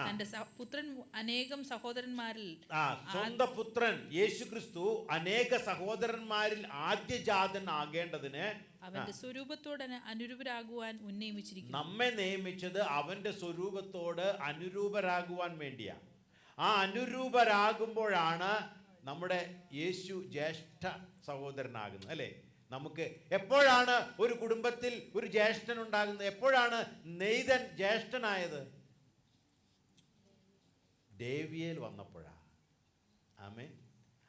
തന്റെ പുത്രൻ അനേകം സഹോദരന്മാരിൽ സ്വന്തം പുത്രൻ യേശുക്രിസ്തു അനേക സഹോദരന്മാരിൽ ആദ്യജാതൻ ആകേണ്ടതിന് അവന്റെ സ്വരൂപത്തോട് അനുരൂപരാകുവാൻ നിയമിച്ചിരിക്കുന്നു. നമ്മെ നിയമിച്ചത് അവന്റെ സ്വരൂപത്തോട് അനുരൂപരാകുവാൻ വേണ്ടിയാ. ആ അനുരൂപരാകുമ്പോഴാണ് നമ്മുടെ യേശു ജ്യേഷ്ഠ സഹോദരനാകുന്നത്, അല്ലേ? നമുക്ക് എപ്പോഴാണ് ഒരു കുടുംബത്തിൽ ഒരു ജ്യേഷ്ഠൻ ഉണ്ടാകുന്നത്? എപ്പോഴാണ് നെയ്തൻ ജ്യേഷ്ഠനായത്? ലേവിയയിൽ വന്നപ്പോഴാ. ആമേൻ.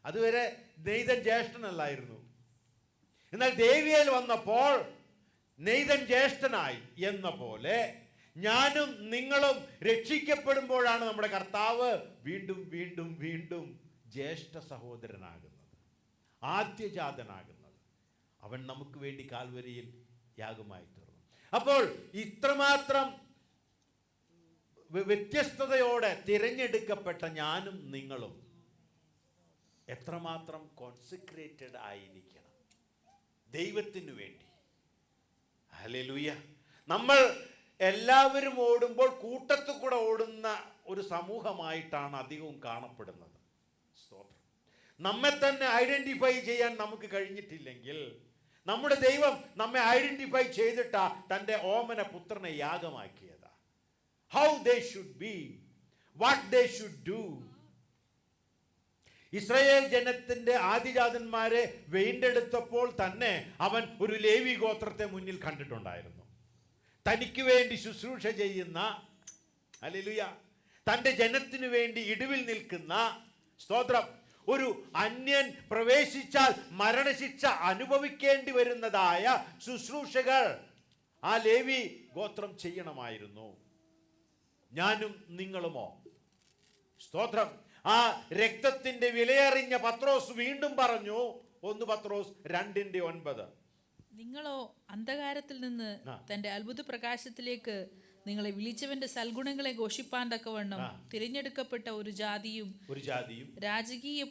അതുവരെ നെയ്തൻ ജ്യേഷ്ഠനല്ലായിരുന്നു. എന്നാൽ ലേവിയയിൽ വന്നപ്പോൾ നെയ്തൻ ജ്യേഷ്ഠനായി എന്ന പോലെ ഞാനും നിങ്ങളും രക്ഷിക്കപ്പെടുമ്പോഴാണ് നമ്മുടെ കർത്താവ് വീണ്ടും വീണ്ടും വീണ്ടും ജ്യേഷ്ഠ സഹോദരനാകുന്നത്, ആദ്യജാതനാകുന്നത്. അവൻ നമുക്ക് വേണ്ടി കാൽവരിയിൽ യാഗമായി തീർന്നു. അപ്പോൾ ഇത്രമാത്രം വ്യത്യസ്തതയോടെ തിരഞ്ഞെടുക്കപ്പെട്ട ഞാനും നിങ്ങളും എത്രമാത്രം കോൺസെക്രേറ്റഡ് ആയിരിക്കണം ദൈവത്തിനു വേണ്ടി. ഹല്ലേലൂയ. നമ്മൾ എല്ലാവരും ഓടുമ്പോൾ കൂട്ടത്തിൽ കൂടെ ഓടുന്ന ഒരു സമൂഹമായിട്ടാണ് അധികവും കാണപ്പെടുന്നത്. സ്തോത്രം. നമ്മെ തന്നെ ഐഡന്റിഫൈ ചെയ്യാൻ നമുക്ക് കഴിഞ്ഞിട്ടില്ലെങ്കിൽ നമ്മുടെ ദൈവം നമ്മെ ഐഡന്റിഫൈ ചെയ്തിട്ടാ തൻ്റെ ഓമന പുത്രനെ യാഗമാക്കിയതാ. How they should be, what they should do. Israel ജനത്തിന്റെ ആദിജാതന്മാരെ വീണ്ടെടുത്തപ്പോൾ തന്നെ അവൻ ഒരു ലേവി ഗോത്രത്തെ മുന്നിൽ കണ്ടിട്ടുണ്ടായിരുന്നു. തനിക്ക് വേണ്ടി ശുശ്രൂഷ ചെയ്യുന്ന, ഹല്ലേലൂയ, തൻ്റെ ജനത്തിനു വേണ്ടി ഇടിവിൽ നിൽക്കുന്ന, സ്തോത്രം, ഒരു അന്യൻ പ്രവേശിച്ചാൽ മരണശിക്ഷ അനുഭവിക്കേണ്ടി വരുന്നതായ ശുശ്രൂഷകൾ ആ ലേവി ഗോത്രം ചെയ്യണമായിരുന്നു. ഞാനും നിങ്ങളുമോ? സ്തോത്രം. ആ രക്തത്തിന്റെ വിലയറിഞ്ഞ പത്രോസ് വീണ്ടും പറഞ്ഞു, 1 പത്രോസ് 2:9, നിങ്ങളോ അന്ധകാരത്തിൽ നിന്ന് തന്റെ അത്ഭുത പ്രകാശത്തിലേക്ക് നിങ്ങളെ വിളിച്ചവന്റെ സൽഗുണങ്ങളെ ഘോഷിപ്പാൻ തക്കവണ്ണം തിരഞ്ഞെടുക്കപ്പെട്ട ഒരു ജാതിയും രാജകീയ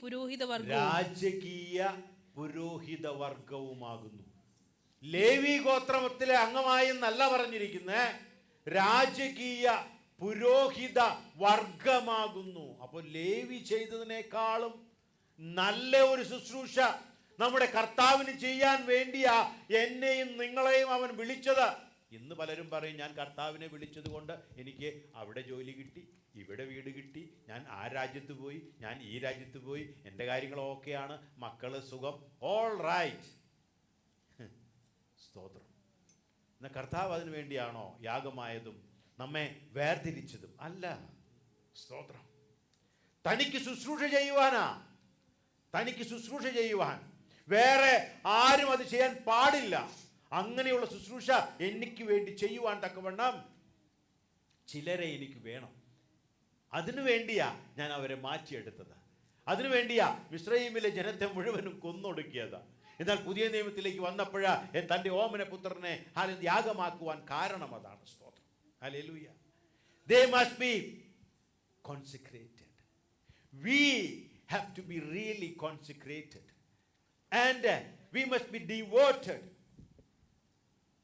പുരോഹിത വർഗവുമാകുന്നു. ലേവി ഗോത്രത്തിലെ അംഗമായി എന്നല്ല പറഞ്ഞിരിക്കുന്നത്, രാജകീയ പുരോഹിത വർഗമാകുന്നു. അപ്പോൾ ലേവി ചെയ്തതിനേക്കാളും നല്ല ഒരു ശുശ്രൂഷ നമ്മുടെ കർത്താവിന് ചെയ്യാൻ വേണ്ടിയാ എന്നെയും നിങ്ങളെയും അവൻ വിളിച്ചത്. ഇന്ന് പലരും പറയും, ഞാൻ കർത്താവിനെ വിളിച്ചത് കൊണ്ട് എനിക്ക് അവിടെ ജോലി കിട്ടി, ഇവിടെ വീട് കിട്ടി, ഞാൻ ആ രാജ്യത്ത് പോയി, ഞാൻ ഈ രാജ്യത്ത് പോയി, എൻ്റെ കാര്യങ്ങൾ ഓക്കെയാണ്, മക്കള് സുഖം, ഓൾ റൈറ്റ്. സ്തോത്രം. എന്നാൽ കർത്താവ് അതിനു വേണ്ടിയാണോ യാഗമായതും നമ്മെ വേർതിരിച്ചതും? അല്ല. സ്തോത്രം. തനിക്ക് ശുശ്രൂഷ ചെയ്യുവാനാ. തനിക്ക് ശുശ്രൂഷ ചെയ്യുവാൻ വേറെ ആരും അത് ചെയ്യാൻ പാടില്ല. അങ്ങനെയുള്ള ശുശ്രൂഷ എനിക്ക് വേണ്ടി ചെയ്യുവാൻ തക്കവണ്ണം ചിലരെ എനിക്ക് വേണം. അതിനു വേണ്ടിയാ ഞാൻ അവരെ മാറ്റിയെടുത്തത്. അതിനു വേണ്ടിയാ മിസ്രയീമിലെ ജനത്തെ മുഴുവനും കൊന്നൊടുക്കിയത്. എന്നാൽ പുതിയ നിയമത്തിലേക്ക് വന്നപ്പോഴാ തൻ്റെ ഓമന പുത്രനെ യാഗമാക്കുവാൻ കാരണം അതാണ്. സ്തോത്രം. Hallelujah. They must be consecrated. We have to be really consecrated. And we must be devoted.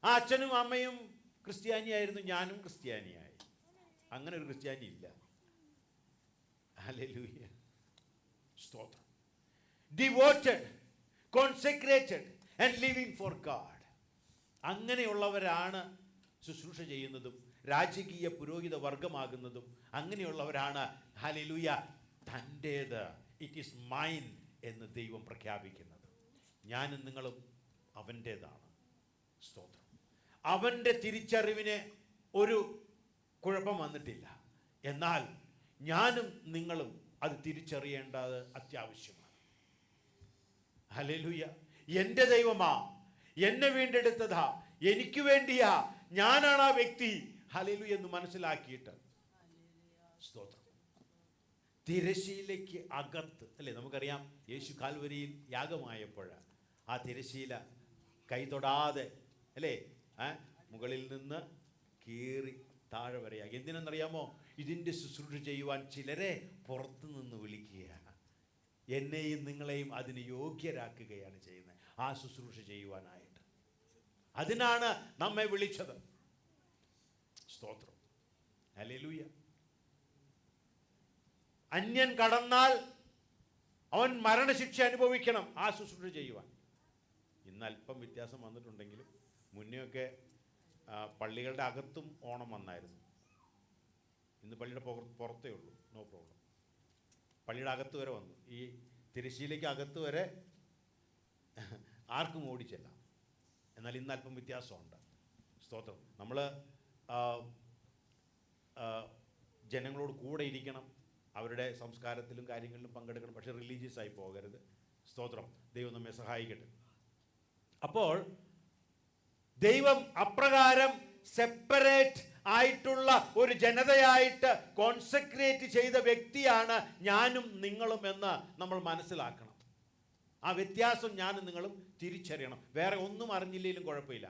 ആ അച്ഛനും അമ്മയും ക്രിസ്ത്യാനിയായിരുന്നു, ഞാനും ക്രിസ്ത്യാനിയായി. അങ്ങനെ ഒരു ക്രിസ്ത്യാനി ഇല്ല. ഹല്ലേലൂയ. സ്തോത്രം. Devoted, consecrated and living for God. അങ്ങനെയുള്ളവരാണ് ശുശ്രൂഷ ചെയ്യുന്നതും രാജകീയ പുരോഹിത വർഗമാകുന്നതും. അങ്ങനെയുള്ളവരാണ് ഹല്ലേലൂയ തൻ്റേത്, ഇറ്റ് ഈസ് മൈൻ എന്ന് ദൈവം പ്രഖ്യാപിക്കുന്നത്. ഞാനും നിങ്ങളും അവൻ്റേതാണ്. സ്തോത്രം. അവൻ്റെ തിരിച്ചറിവിന് ഒരു കുഴപ്പം വന്നിട്ടില്ല. എന്നാൽ ഞാനും നിങ്ങളും അത് തിരിച്ചറിയേണ്ടത് അത്യാവശ്യമാണ്. ഹല്ലേലൂയ. എൻ്റെ ദൈവമാ, എന്നെ വീണ്ടെടുത്തതാ, എനിക്ക് വേണ്ടിയാ, ഞാനാണ് ആ വ്യക്തി. ഹല്ലേലൂയ എന്ന് മനസ്സിലാക്കിയിട്ട് സ്തോത്രം. തിരശീലയ്ക്ക് അകത്ത് അല്ലേ, നമുക്കറിയാം യേശു കാൽവരിയിൽ യാഗമായപ്പോൾ ആ തിരശീല കൈ തൊടാതെ അല്ലേ മുകളിൽ നിന്ന് കീറി താഴെ വരെയാക്കി. എന്തിനെന്നറിയാമോ? ഇതിൻ്റെ ശുശ്രൂഷ ചെയ്യുവാൻ ചിലരെ പുറത്തു നിന്ന് വിളിക്കുകയാണ്. എന്നെയും നിങ്ങളെയും അതിന് യോഗ്യരാക്കുകയാണ് ചെയ്യുന്നത്, ആ ശുശ്രൂഷ ചെയ്യുവാനായിട്ട്. അതിനാണ് നമ്മെ വിളിച്ചത്. സ്തോത്രം. ഹല്ലേലൂയ. അന്യൻ കടന്നാൽ അവൻ മരണശിക്ഷ അനുഭവിക്കണം ആ ശുശ്രൂഷ ചെയ്യുവാൻ. ഇന്ന് അല്പം വ്യത്യാസം വന്നിട്ടുണ്ടെങ്കിലും മുന്നെയൊക്കെ പള്ളികളുടെ അകത്തും ഓണം വന്നായിരുന്നു. ഇന്ന് പള്ളിയുടെ പുറത്തേ ഉള്ളൂ, നോ പ്രോബ്ലം. പള്ളിയുടെ അകത്ത് വരെ വന്നു. ഈ തിരശ്ശീലയ്ക്ക് അകത്ത് വരെ ആർക്കും ഓടിച്ചെല്ലാം. എന്നാൽ ഇന്ന് അല്പം വ്യത്യാസമുണ്ട്. സ്തോത്രം. നമ്മൾ ജനങ്ങളോട് കൂടെ ഇരിക്കണം, അവരുടെ സംസ്കാരത്തിലും കാര്യങ്ങളിലും പങ്കെടുക്കണം, പക്ഷേ റിലീജിയസ് ആയി പോകരുത്. സ്തോത്രം. ദൈവം നമ്മെ സഹായിക്കട്ടെ. അപ്പോൾ ദൈവം അപ്രകാരം സെപ്പറേറ്റ് ആയിട്ടുള്ള ഒരു ജനതയായിട്ട് കോൺസെക്രേറ്റ് ചെയ്ത വ്യക്തിയാണ് ഞാനും നിങ്ങളും എന്ന് നമ്മൾ മനസ്സിലാക്കണം. ആ വ്യത്യാസം ഞാനും നിങ്ങളും തിരിച്ചറിയണം. വേറെ ഒന്നും അറിഞ്ഞില്ലെങ്കിലും കുഴപ്പമില്ല.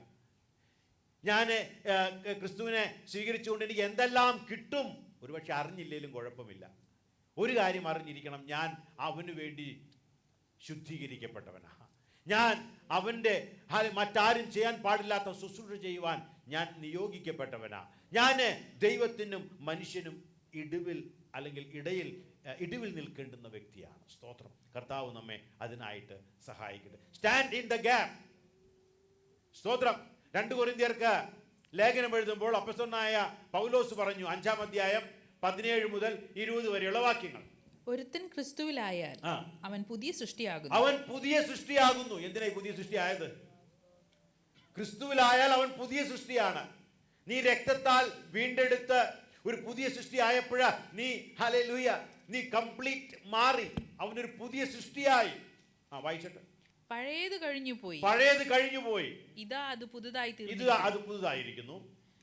ഞാൻ ക്രിസ്തുവിനെ സ്വീകരിച്ചുകൊണ്ട് എനിക്ക് എന്തെല്ലാം കിട്ടും, ഒരുപക്ഷെ അറിഞ്ഞില്ലെങ്കിലും കുഴപ്പമില്ല. ഒരു കാര്യം അറിഞ്ഞിരിക്കണം, ഞാൻ അവന് വേണ്ടി ശുദ്ധീകരിക്കപ്പെട്ടവനാണ്. ഞാൻ അവൻ്റെ മറ്റാരും ചെയ്യാൻ പാടില്ലാത്ത ശുശ്രൂഷ ചെയ്യുവാൻ ഞാൻ നിയോഗിക്കപ്പെട്ടവനാ. ഞാൻ ദൈവത്തിനും മനുഷ്യനും ഇടയിൽ നിൽക്കേണ്ടുന്ന വ്യക്തിയാണ്. സ്തോത്രം. കർത്താവ് നമ്മെ അതിനായിട്ട് സഹായിക്കട്ടെ. Stand in the gap. സ്തോത്രം. 2 കൊരിന്ത്യർക്ക് ലേഖനം എഴുതുമ്പോൾ അപ്പോസ്തലനായ പൗലോസ് പറഞ്ഞു, 5-ാം അധ്യായം 17 മുതൽ 20 വരെയുള്ള വാക്യങ്ങൾ. ഒരുത്തൻ ക്രിസ്തുവിലായാൽ അവൻ പുതിയ സൃഷ്ടിയാകുന്നു. അവൻ പുതിയ സൃഷ്ടിയാകുന്നു. എന്തിനായി പുതിയ സൃഷ്ടിയായത്? ക്രിസ്തുവിലായാൽ അവൻ പുതിയ സൃഷ്ടിയാണ്. നീ രക്തത്താൽ വീണ്ടെടുത്ത് ഒരു പുതിയ സൃഷ്ടി ആയപ്പോഴാ നീ ഹല്ലേലൂയ നീ കംപ്ലീറ്റ് മാറി. അവനൊരു പുതിയ സൃഷ്ടിയായി. വായിച്ചട്ടെ. പഴയത് കഴിഞ്ഞുപോയി, ഇതാ അത് പുതുതായി പുതുതായിരിക്കുന്നു.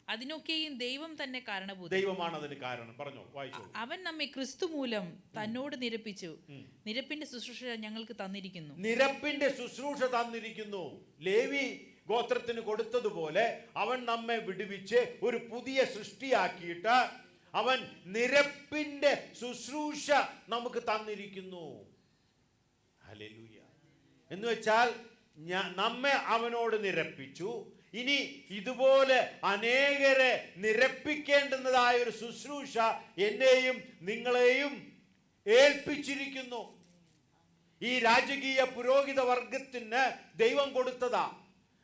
അതിനൊക്കെയും ദൈവം തന്നെ കാരണഭൂതൻ. ദൈവമാണ് അതിന് കാരണം. പറഞ്ഞോ, വായിച്ചോ. അവൻ നമ്മെ ക്രിസ്തു മൂലം തന്നോട് നിരപ്പിച്ചു, നിരപ്പിന്റെ ശുശ്രൂഷ ഞങ്ങൾക്ക് തന്നിരിക്കുന്നു. ലേവി ഗോത്രത്തിന് കൊടുത്തതുപോലെ അവൻ നമ്മെ വിടുവിച്ച് ഒരു പുതിയ സൃഷ്ടിയാക്കിയിട്ട് അവൻ നിരപ്പിന്റെ ശുശ്രൂഷ നമുക്ക് തന്നിരിക്കുന്നു. ഹല്ലേലൂയ. എന്ന് വെച്ചാൽ നമ്മെ അവനോട് നിരപ്പിച്ചു. ഇനി ഇതുപോലെ അനേകരെ നിരപ്പിക്കേണ്ടുന്നതായ ഒരു ശുശ്രൂഷ എന്നെയും നിങ്ങളെയും ഏൽപ്പിച്ചിരിക്കുന്നു. ഈ രാജകീയ പുരോഹിത വർഗത്തിന് ദൈവം കൊടുത്തതാ.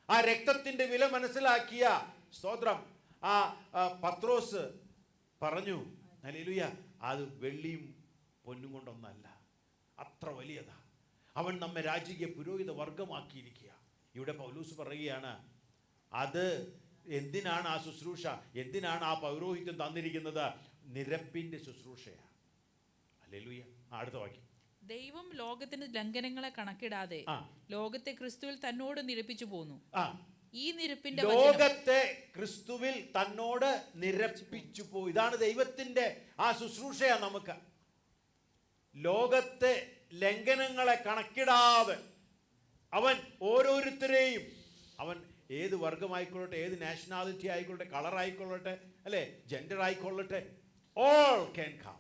ആ രക്തത്തിന്റെ വില മനസ്സിലാക്കിയ സ്തോത്രം ആ പത്രോസ് പറഞ്ഞു, ഹല്ലേലൂയ, അത് വെള്ളിയും പൊന്നും കൊണ്ടൊന്നല്ല, അത്ര വലിയതാ. അവൻ നമ്മെ രാജകീയ പുരോഹിത വർഗമാക്കിയിരിക്കുക. ഇവിടെ പൗലോസ് പറയുകയാണ്, അത് എന്തിനാണ് ആ ശുശ്രൂഷ, എന്തിനാണ് ആ പൗരോഹിത്യം തന്നിരിക്കുന്നത്? നിരപ്പിന്റെ ശുശ്രൂഷയാണ്. ഹല്ലേലൂയ. അടുത്ത വാക്യം. ദൈവം ലോകത്തിന്റെ ലംഘനങ്ങളെ കണക്കിടാതെ ലോകത്തെ ക്രിസ്തുവിൽ തന്നോട് നിരപ്പിച്ചു പോന്നു. ഈ നിരപ്പിന്റെ ലോകത്തെ ക്രിസ്തുവിൽ തന്നോട് നിരപ്പിച്ചു പോയി. ഇതാണ് ദൈവത്തിന്റെ ആ ശുശ്രൂഷയാ. നമുക്ക് ലോകത്തെ ലംഘനങ്ങളെ കണക്കിടാതെ അവൻ ഓരോരുത്തരെയും, അവൻ ഏത് വർഗമായിക്കൊള്ളട്ടെ, ഏത് നാഷണാലിറ്റി ആയിക്കൊള്ളട്ടെ, കളർ ആയിക്കൊള്ളട്ടെ, അല്ലെ, ജെൻഡർ ആയിക്കൊള്ളട്ടെ, ഓൾ ക്യാൻ കം.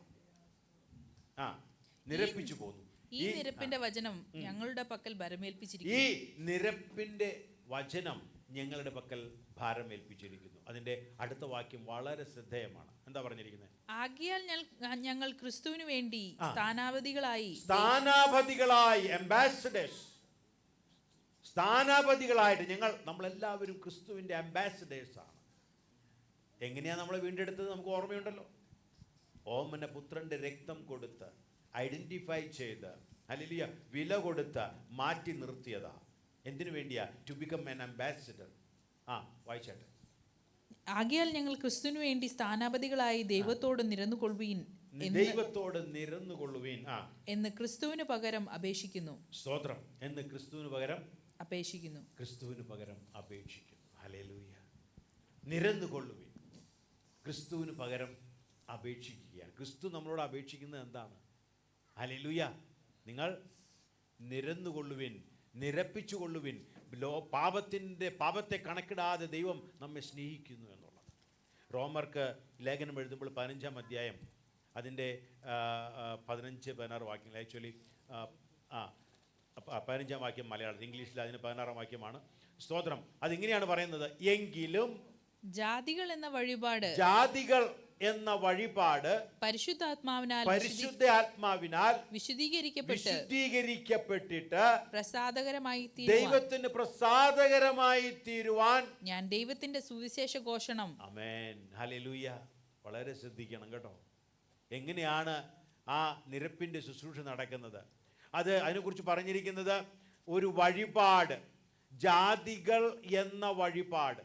നിരപ്പിച്ചു പോന്നു. ഈ നിരപ്പിന്റെ വചനം ഞങ്ങളുടെ പക്കൽ ഭരമേൽപ്പിച്ചിരിക്കുന്നു. ഈ നിരപ്പിന്റെ വചനം ഞങ്ങളുടെ പക്കൽ ഭാരമേൽപ്പിച്ചിരിക്കുന്നു. അതിന്റെ അടുത്ത വാക്യം വളരെ ശ്രദ്ധേയമാണ്. എന്താ പറഞ്ഞിരിക്കുന്നത്? ആകയാൽ ഞങ്ങൾ ക്രിസ്തുവിന് വേണ്ടി സ്ഥാനാപതികളായി, അംബാസഡേഴ്സ്, സ്ഥാനാപതികളായിട്ട് നമ്മളെല്ലാവരും ക്രിസ്തുവിന്റെ അംബാസഡേഴ്സ് ആണ്. എങ്ങനെയാ നമ്മളെ വീണ്ടെടുത്തത്? നമുക്ക് ഓർമ്മയുണ്ടല്ലോ. ഓമന പുത്രന്റെ രക്തം കൊടുത്ത് ഐഡന്റിഫൈ ചെയ്ത് ഹല്ലേലൂയ. വില കൊടുത്ത് മാറ്റി നിർത്തിയതാ. എന്തിനു വേണ്ടിയാ? To become an ambassador. വായിച്ചാട്ടെ. ആകയാൽ ഞങ്ങൾ ക്രിസ്തുവിനു വേണ്ടി സ്ഥാനാപതികളായി ദൈവത്തോട് നിരന്നുകൊള്ളുവീൻ ദൈവത്തോട് നിരന്നുകൊള്ളുവീൻ എന്ന് ക്രിസ്തുവിന് പകരം അപേക്ഷിക്കുന്നു. സ്തോത്രം. എന്ന് ക്രിസ്തുവിന് പകരം അപേക്ഷിക്കുന്നു. ക്രിസ്തുവിന് പകരം അപേക്ഷിക്കുന്നു. ഹല്ലേലൂയ. നിരന്നുകൊള്ളുവീൻ. ക്രിസ്തുവിന് പകരം അപേക്ഷിക്കുകയാണ്. ക്രിസ്തു നമ്മളോട് അപേക്ഷിക്കുന്നത് എന്താണ്? ഹല്ലേലൂയ. നിങ്ങൾ നിരന്നുകൊള്ളുവിൻ, നിരപ്പിച്ചുകൊള്ളുവിൻ. പാപത്തെ കണക്കിടാതെ ദൈവം നമ്മെ സ്നേഹിക്കുന്നു എന്നുള്ളത്. റോമർക്ക് ലേഖനം എഴുതുമ്പോൾ 15-ാം അധ്യായം അതിൻ്റെ 15-16 വാക്യങ്ങൾ, ആക്ച്വലി 15-ാം വാക്യം മലയാളത്തിൽ, ഇംഗ്ലീഷിൽ അതിന് 16-ാം വാക്യമാണ്. സ്തോത്രം. അതിങ്ങനെയാണ് പറയുന്നത്: എങ്കിലും ജാതികൾ എന്ന വഴിപാട് പരിശുദ്ധാത്മാവിനാൽ വിശുദ്ധീകരിക്കപ്പെട്ടിട്ട് ദൈവത്തിന് പ്രസാദകരമായി തീരുവാൻ ഞാൻ ദൈവത്തിന്റെ സുവിശേഷ ഘോഷണം. ആമേൻ. ഹല്ലേലൂയ. വളരെ ശ്രദ്ധിക്കണം കേട്ടോ. എങ്ങനെയാണ് ആ നിരപ്പിന്റെ ശുശ്രൂഷ നടക്കുന്നത്? അതിനെക്കുറിച്ച് പറഞ്ഞിരിക്കുന്നത് ഒരു വഴിപാട്, ജാതികൾ എന്ന വഴിപാട്.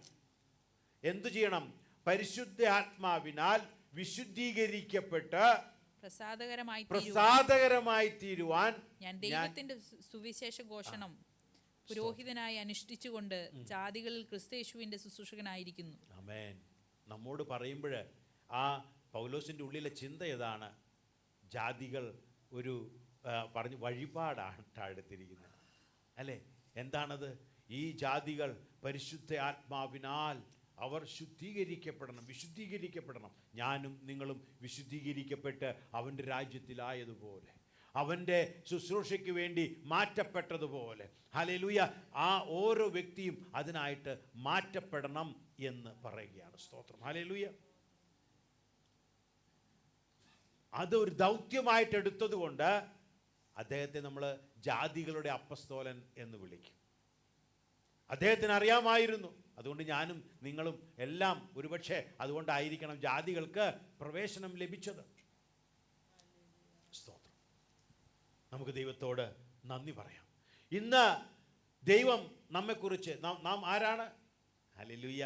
എന്തു ചെയ്യണം? പരിശുദ്ധാത്മാവിനാൽ വിശുദ്ധീകരിക്കപ്പെട്ട് പ്രസാദകരമായി തീരുവാൻ ഞാൻ ദൈവത്തിന്റെ സുവിശേഷ ഘോഷണം പുരോഹിതനായി അനുഷ്ഠിച്ചുകൊണ്ട് ജാതികളിൽ ക്രിസ്തുയേശുവിന്റെ ശുശ്രൂഷകനായിരിക്കുന്നു. ആമേൻ. നമ്മോട് പറയുമ്പോൾ ആ പൗലോസിന്റെ ഉള്ളിലെ ചിന്ത ഏതാണ്? ജാതികൾ ഒരു വഴിപാടാണ് എടുത്തിരിക്കുന്നത്, അല്ലേ? എന്താണത്? ഈ ജാതികൾ പരിശുദ്ധ ആത്മാവിനാൽ അവർ വിശുദ്ധീകരിക്കപ്പെടണം. ഞാനും നിങ്ങളും വിശുദ്ധീകരിക്കപ്പെട്ട് അവൻ്റെ രാജ്യത്തിലായതുപോലെ, അവൻ്റെ ശുശ്രൂഷയ്ക്ക് വേണ്ടി മാറ്റപ്പെട്ടതുപോലെ, ഹല്ലേലൂയ, ആ ഓരോ വ്യക്തിയും അതിനായിട്ട് മാറ്റപ്പെടണം എന്ന് പറയുകയാണ്. സ്തോത്രം. ഹല്ലേലൂയ. അതൊരു ദൗത്യമായിട്ട് എടുത്തതുകൊണ്ട് അദ്ദേഹത്തെ നമ്മൾ ജാതികളുടെ അപ്പസ്തോലൻ എന്ന് വിളിക്കും. അദ്ദേഹത്തിന് അറിയാമായിരുന്നു. അതുകൊണ്ട് ഞാനും നിങ്ങളും എല്ലാം ഒരുപക്ഷെ അതുകൊണ്ടായിരിക്കണം ജാതികൾക്ക് പ്രവേശനം ലഭിച്ചത്. സ്തോത്രം. നമുക്ക് ദൈവത്തോട് നന്ദി പറയാം. ഇന്ന് ദൈവം നമ്മെക്കുറിച്ച്, നാം ആരാണ്? ഹല്ലേലൂയ.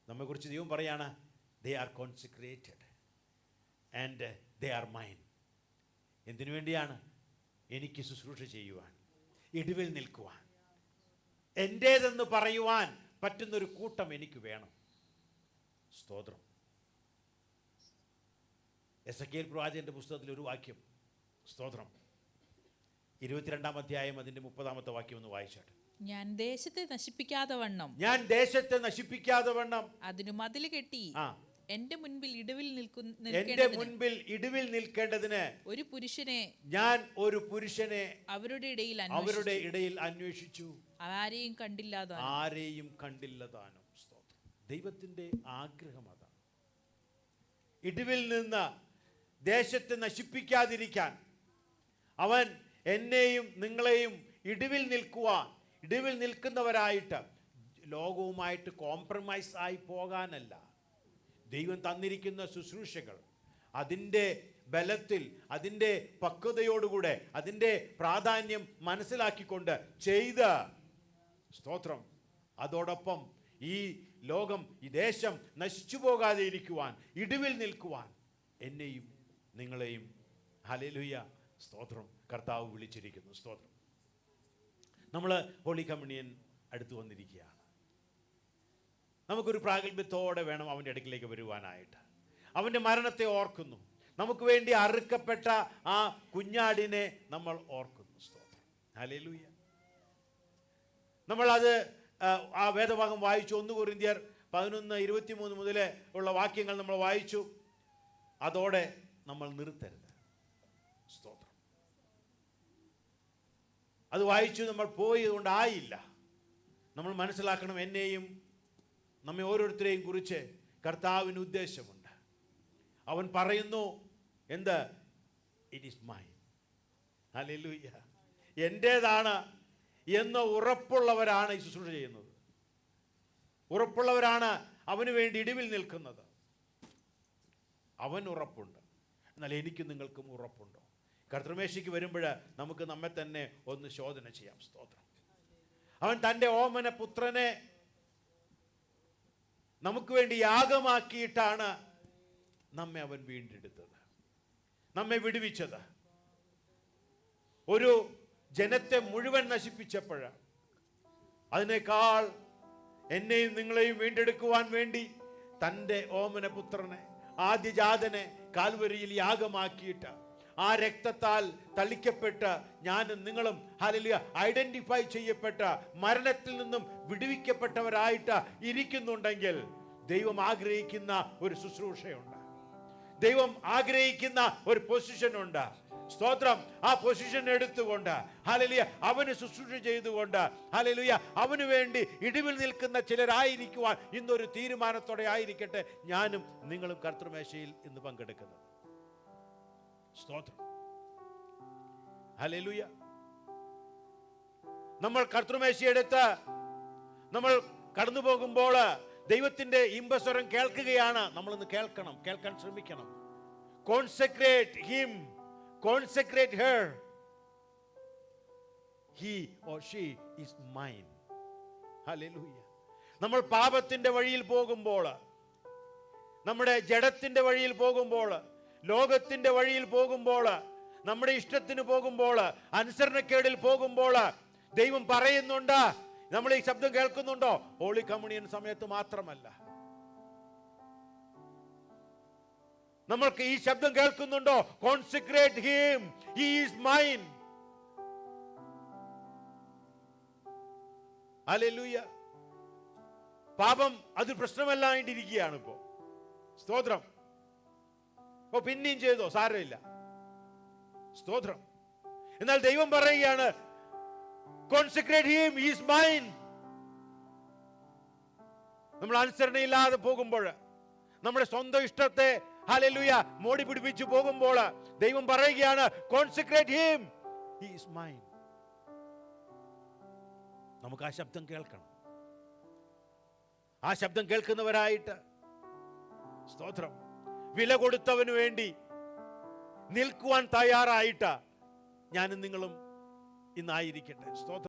നമ്മെക്കുറിച്ച് ദൈവം പറയാണ്, they are consecrated and they are mine. എന്തിനു വേണ്ടിയാണ്? എനിക്ക് ശുശ്രൂഷ ചെയ്യുവാൻ, ഇടിവിൽ നിൽക്കുവാൻ, എൻ്റേതെന്ന് പറയുവാൻ പറ്റുന്നൊരു കൂട്ടം എനിക്ക് വേണം. സ്തോത്രം. എസെക്കിയേൽ പ്രവാചകന്റെ പുസ്തകത്തിൽ ഒരു വാക്യം, സ്തോത്രം, 22-ാം അധ്യായം അതിന്റെ 30-ാമത്തെ വാക്യം ഒന്ന് വായിച്ചാട്ടെ. ഞാൻ ദേശത്തെ നശിപ്പിക്കാതെ വണ്ണം അതിനു മതിൽ കെട്ടി എന്റെ മുൻപിൽ ഇടിവിൽ നിൽക്കേണ്ടതിന് ഒരു പുരുഷനെ അവരുടെ ഇടയിൽ അന്വേഷിച്ചു, ആരെയും കണ്ടില്ലതാനും. സ്തോത്രം. ദൈവത്തിന്റെ ആഗ്രഹം അതാണ്. ഇടിവിൽ നിന്ന് ദേശത്തെ നശിപ്പിക്കാതിരിക്കാൻ അവൻ എന്നെയും നിങ്ങളെയും ഇടിവിൽ നിൽക്കുന്നവരായിട്ട്, ലോകവുമായിട്ട് കോംപ്രമൈസ് ആയി പോകാനല്ല. ദൈവം തന്നിരിക്കുന്ന ശുശ്രൂഷകൾ അതിൻ്റെ ബലത്തിൽ, അതിൻ്റെ പക്വതയോടുകൂടെ, അതിൻ്റെ പ്രാധാന്യം മനസ്സിലാക്കിക്കൊണ്ട് ചെയ്ത്, സ്തോത്രം, അതോടൊപ്പം ഈ ലോകം, ഈ ദേശം നശിച്ചു പോകാതെ ഇരിക്കുവാൻ, ഇടിവിൽ നിൽക്കുവാൻ എന്നെയും നിങ്ങളെയും, ഹല്ലേലൂയ, സ്തോത്രം, കർത്താവ് വിളിച്ചിരിക്കുന്നു. സ്തോത്രം. നമ്മൾ ഹോളി കമ്മ്യൂണിയൻ അടുത്ത് വന്നിരിക്കുകയാണ്. നമുക്കൊരു പ്രാഗൽഭ്യത്തോടെ വേണം അവൻ്റെ അടുക്കിലേക്ക് വരുവാനായിട്ട്. അവൻ്റെ മരണത്തെ ഓർക്കുന്നു. നമുക്ക് വേണ്ടി അറുക്കപ്പെട്ട ആ കുഞ്ഞാടിനെ നമ്മൾ ഓർക്കുന്നു. സ്തോത്രം. ഹല്ലേലൂയ. നമ്മളത് ആ വേദഭാഗം വായിച്ചു. 1 കൊരിന്ത്യർ 11:23 മുതൽ ഉള്ള വാക്യങ്ങൾ നമ്മൾ വായിച്ചു. അതോടെ നമ്മൾ നിർത്തരുത്. സ്തോത്രം. അത് വായിച്ചു നമ്മൾ പോയതുകൊണ്ടായില്ല. നമ്മൾ മനസ്സിലാക്കണം, എന്നെയും നമ്മെ ഓരോരുത്തരെയും കുറിച്ച് കർത്താവിന് ഉദ്ദേശമുണ്ട്. അവൻ പറയുന്നു, എന്ത്? It is mine. ഹല്ലേലൂയ. എൻ്റേതാണ് എന്ന് ഉറപ്പുള്ളവരാണ് ഈ ശുശ്രൂഷ ചെയ്യുന്നത്. ഉറപ്പുള്ളവരാണ് അവന് വേണ്ടി ഇടിവിൽ നിൽക്കുന്നത്. അവൻ ഉറപ്പുണ്ട്. എന്നാൽ എനിക്കും നിങ്ങൾക്കും ഉറപ്പുണ്ടോ? കർത്തൃമേശയ്ക്ക് വരുമ്പോൾ നമുക്ക് നമ്മെ തന്നെ ഒന്ന് ശോധന ചെയ്യാം. സ്തോത്രം. അവൻ തൻ്റെ ഓമന പുത്രനെ നമുക്ക് വേണ്ടി യാഗമാക്കിയിട്ടാണ് നമ്മെ അവൻ വീണ്ടെടുത്തത്, നമ്മെ വിടുവിച്ചത്. ഒരു ജനത്തെ മുഴുവൻ നശിപ്പിച്ചപ്പോൾ അതിനേക്കാൾ എന്നെയും നിങ്ങളെയും വീണ്ടെടുക്കുവാൻ വേണ്ടി തൻ്റെ ഓമനപുത്രനെ, ആദ്യജാതനെ കാൽവരിയിൽ യാഗമാക്കിയിട്ട് ആ രക്തത്താൽ തളിക്കപ്പെട്ട് ഞാനും നിങ്ങളും ഹല്ലേലൂയ ഐഡന്റിഫൈ ചെയ്യപ്പെട്ട മരണത്തിൽ നിന്നും വിടുവിക്കപ്പെട്ടവരായിട്ട് ഇരിക്കുന്നുണ്ടെങ്കിൽ ദൈവം ആഗ്രഹിക്കുന്ന ഒരു ശുശ്രൂഷയുണ്ട്, ദൈവം ആഗ്രഹിക്കുന്ന ഒരു പൊസിഷനുണ്ട്. സ്തോത്രം. ആ പൊസിഷൻ എടുത്തുകൊണ്ട് ഹല്ലേലൂയ അവന് ശുശ്രൂഷ ചെയ്തുകൊണ്ട് ഹല്ലേലൂയ അവന് വേണ്ടി ഇടിവിൽ നിൽക്കുന്ന ചിലരായിരിക്കുവാൻ ഇന്നൊരു തീരുമാനത്തോടെ ആയിരിക്കട്ടെ ഞാനും നിങ്ങളും കർത്തൃമേശയിൽ ഇന്ന് പങ്കെടുക്കുന്നത്. സ്തോത്രം. ഹല്ലേലൂയ. നമ്മൾ കർത്തൃമേശയെടുത്ത് നമ്മൾ കടന്നു പോകുമ്പോൾ ദൈവത്തിന്റെ ഇമ്പസ്വരം കേൾക്കുകയാണ്. നമ്മളിന്ന് കേൾക്കണം, കേൾക്കാൻ ശ്രമിക്കണം. Consecrate him, consecrate her, he or she is mine. Hallelujah. നമ്മൾ പാപത്തിന്റെ വഴിയിൽ പോകുമ്പോൾ, നമ്മുടെ ജഡത്തിന്റെ വഴിയിൽ പോകുമ്പോൾ, ലോകത്തിന്റെ വഴിയിൽ പോകുമ്പോൾ, നമ്മുടെ ഇഷ്ടത്തിന് പോകുമ്പോൾ, അനുസരണക്കേടിൽ പോകുമ്പോൾ ദൈവം പറയുന്നുണ്ട്. നമ്മൾ ഈ ശബ്ദം കേൾക്കുന്നുണ്ടോ? ഹോളി കമ്മ്യൂണിയൻ സമയത്ത് മാത്രമല്ല, നമ്മൾക്ക് ഈ ശബ്ദം കേൾക്കുന്നുണ്ടോ? Consecrate him, he is mine. Hallelujah. പാപം അത് പ്രശ്നമല്ലാണ്ടിരിക്കുകയാണ് ഇപ്പോ. സ്തോത്രം. ഓ പിന്നെയും ചെയ്തോ, സാരമില്ല. സ്തോത്രം. എന്നാൽ ദൈവം പറയുകയാണ് consecrate him, he is mine. നമ്മൾ അനുസരണയില്ലാതെ പോകുമ്പോൾ, നമ്മുടെ സ്വന്തം ഇഷ്ടത്തെ ഹല്ലേലൂയ മോടി പിടിപ്പിച്ചു പോകുമ്പോൾ ദൈവം പറയുകയാണ് consecrate him, he is mine. നമുക്ക് ആ ശബ്ദം കേൾക്കണം. ആ ശബ്ദം കേൾക്കുന്നവരായിട്ട് സ്തോത്രം വില കൊടുത്തവന് വേണ്ടി നിൽക്കുവാൻ തയ്യാറായിട്ട് ഞാനും നിങ്ങളും ഇന്നായിരിക്കട്ടെ. സ്തോത്രം.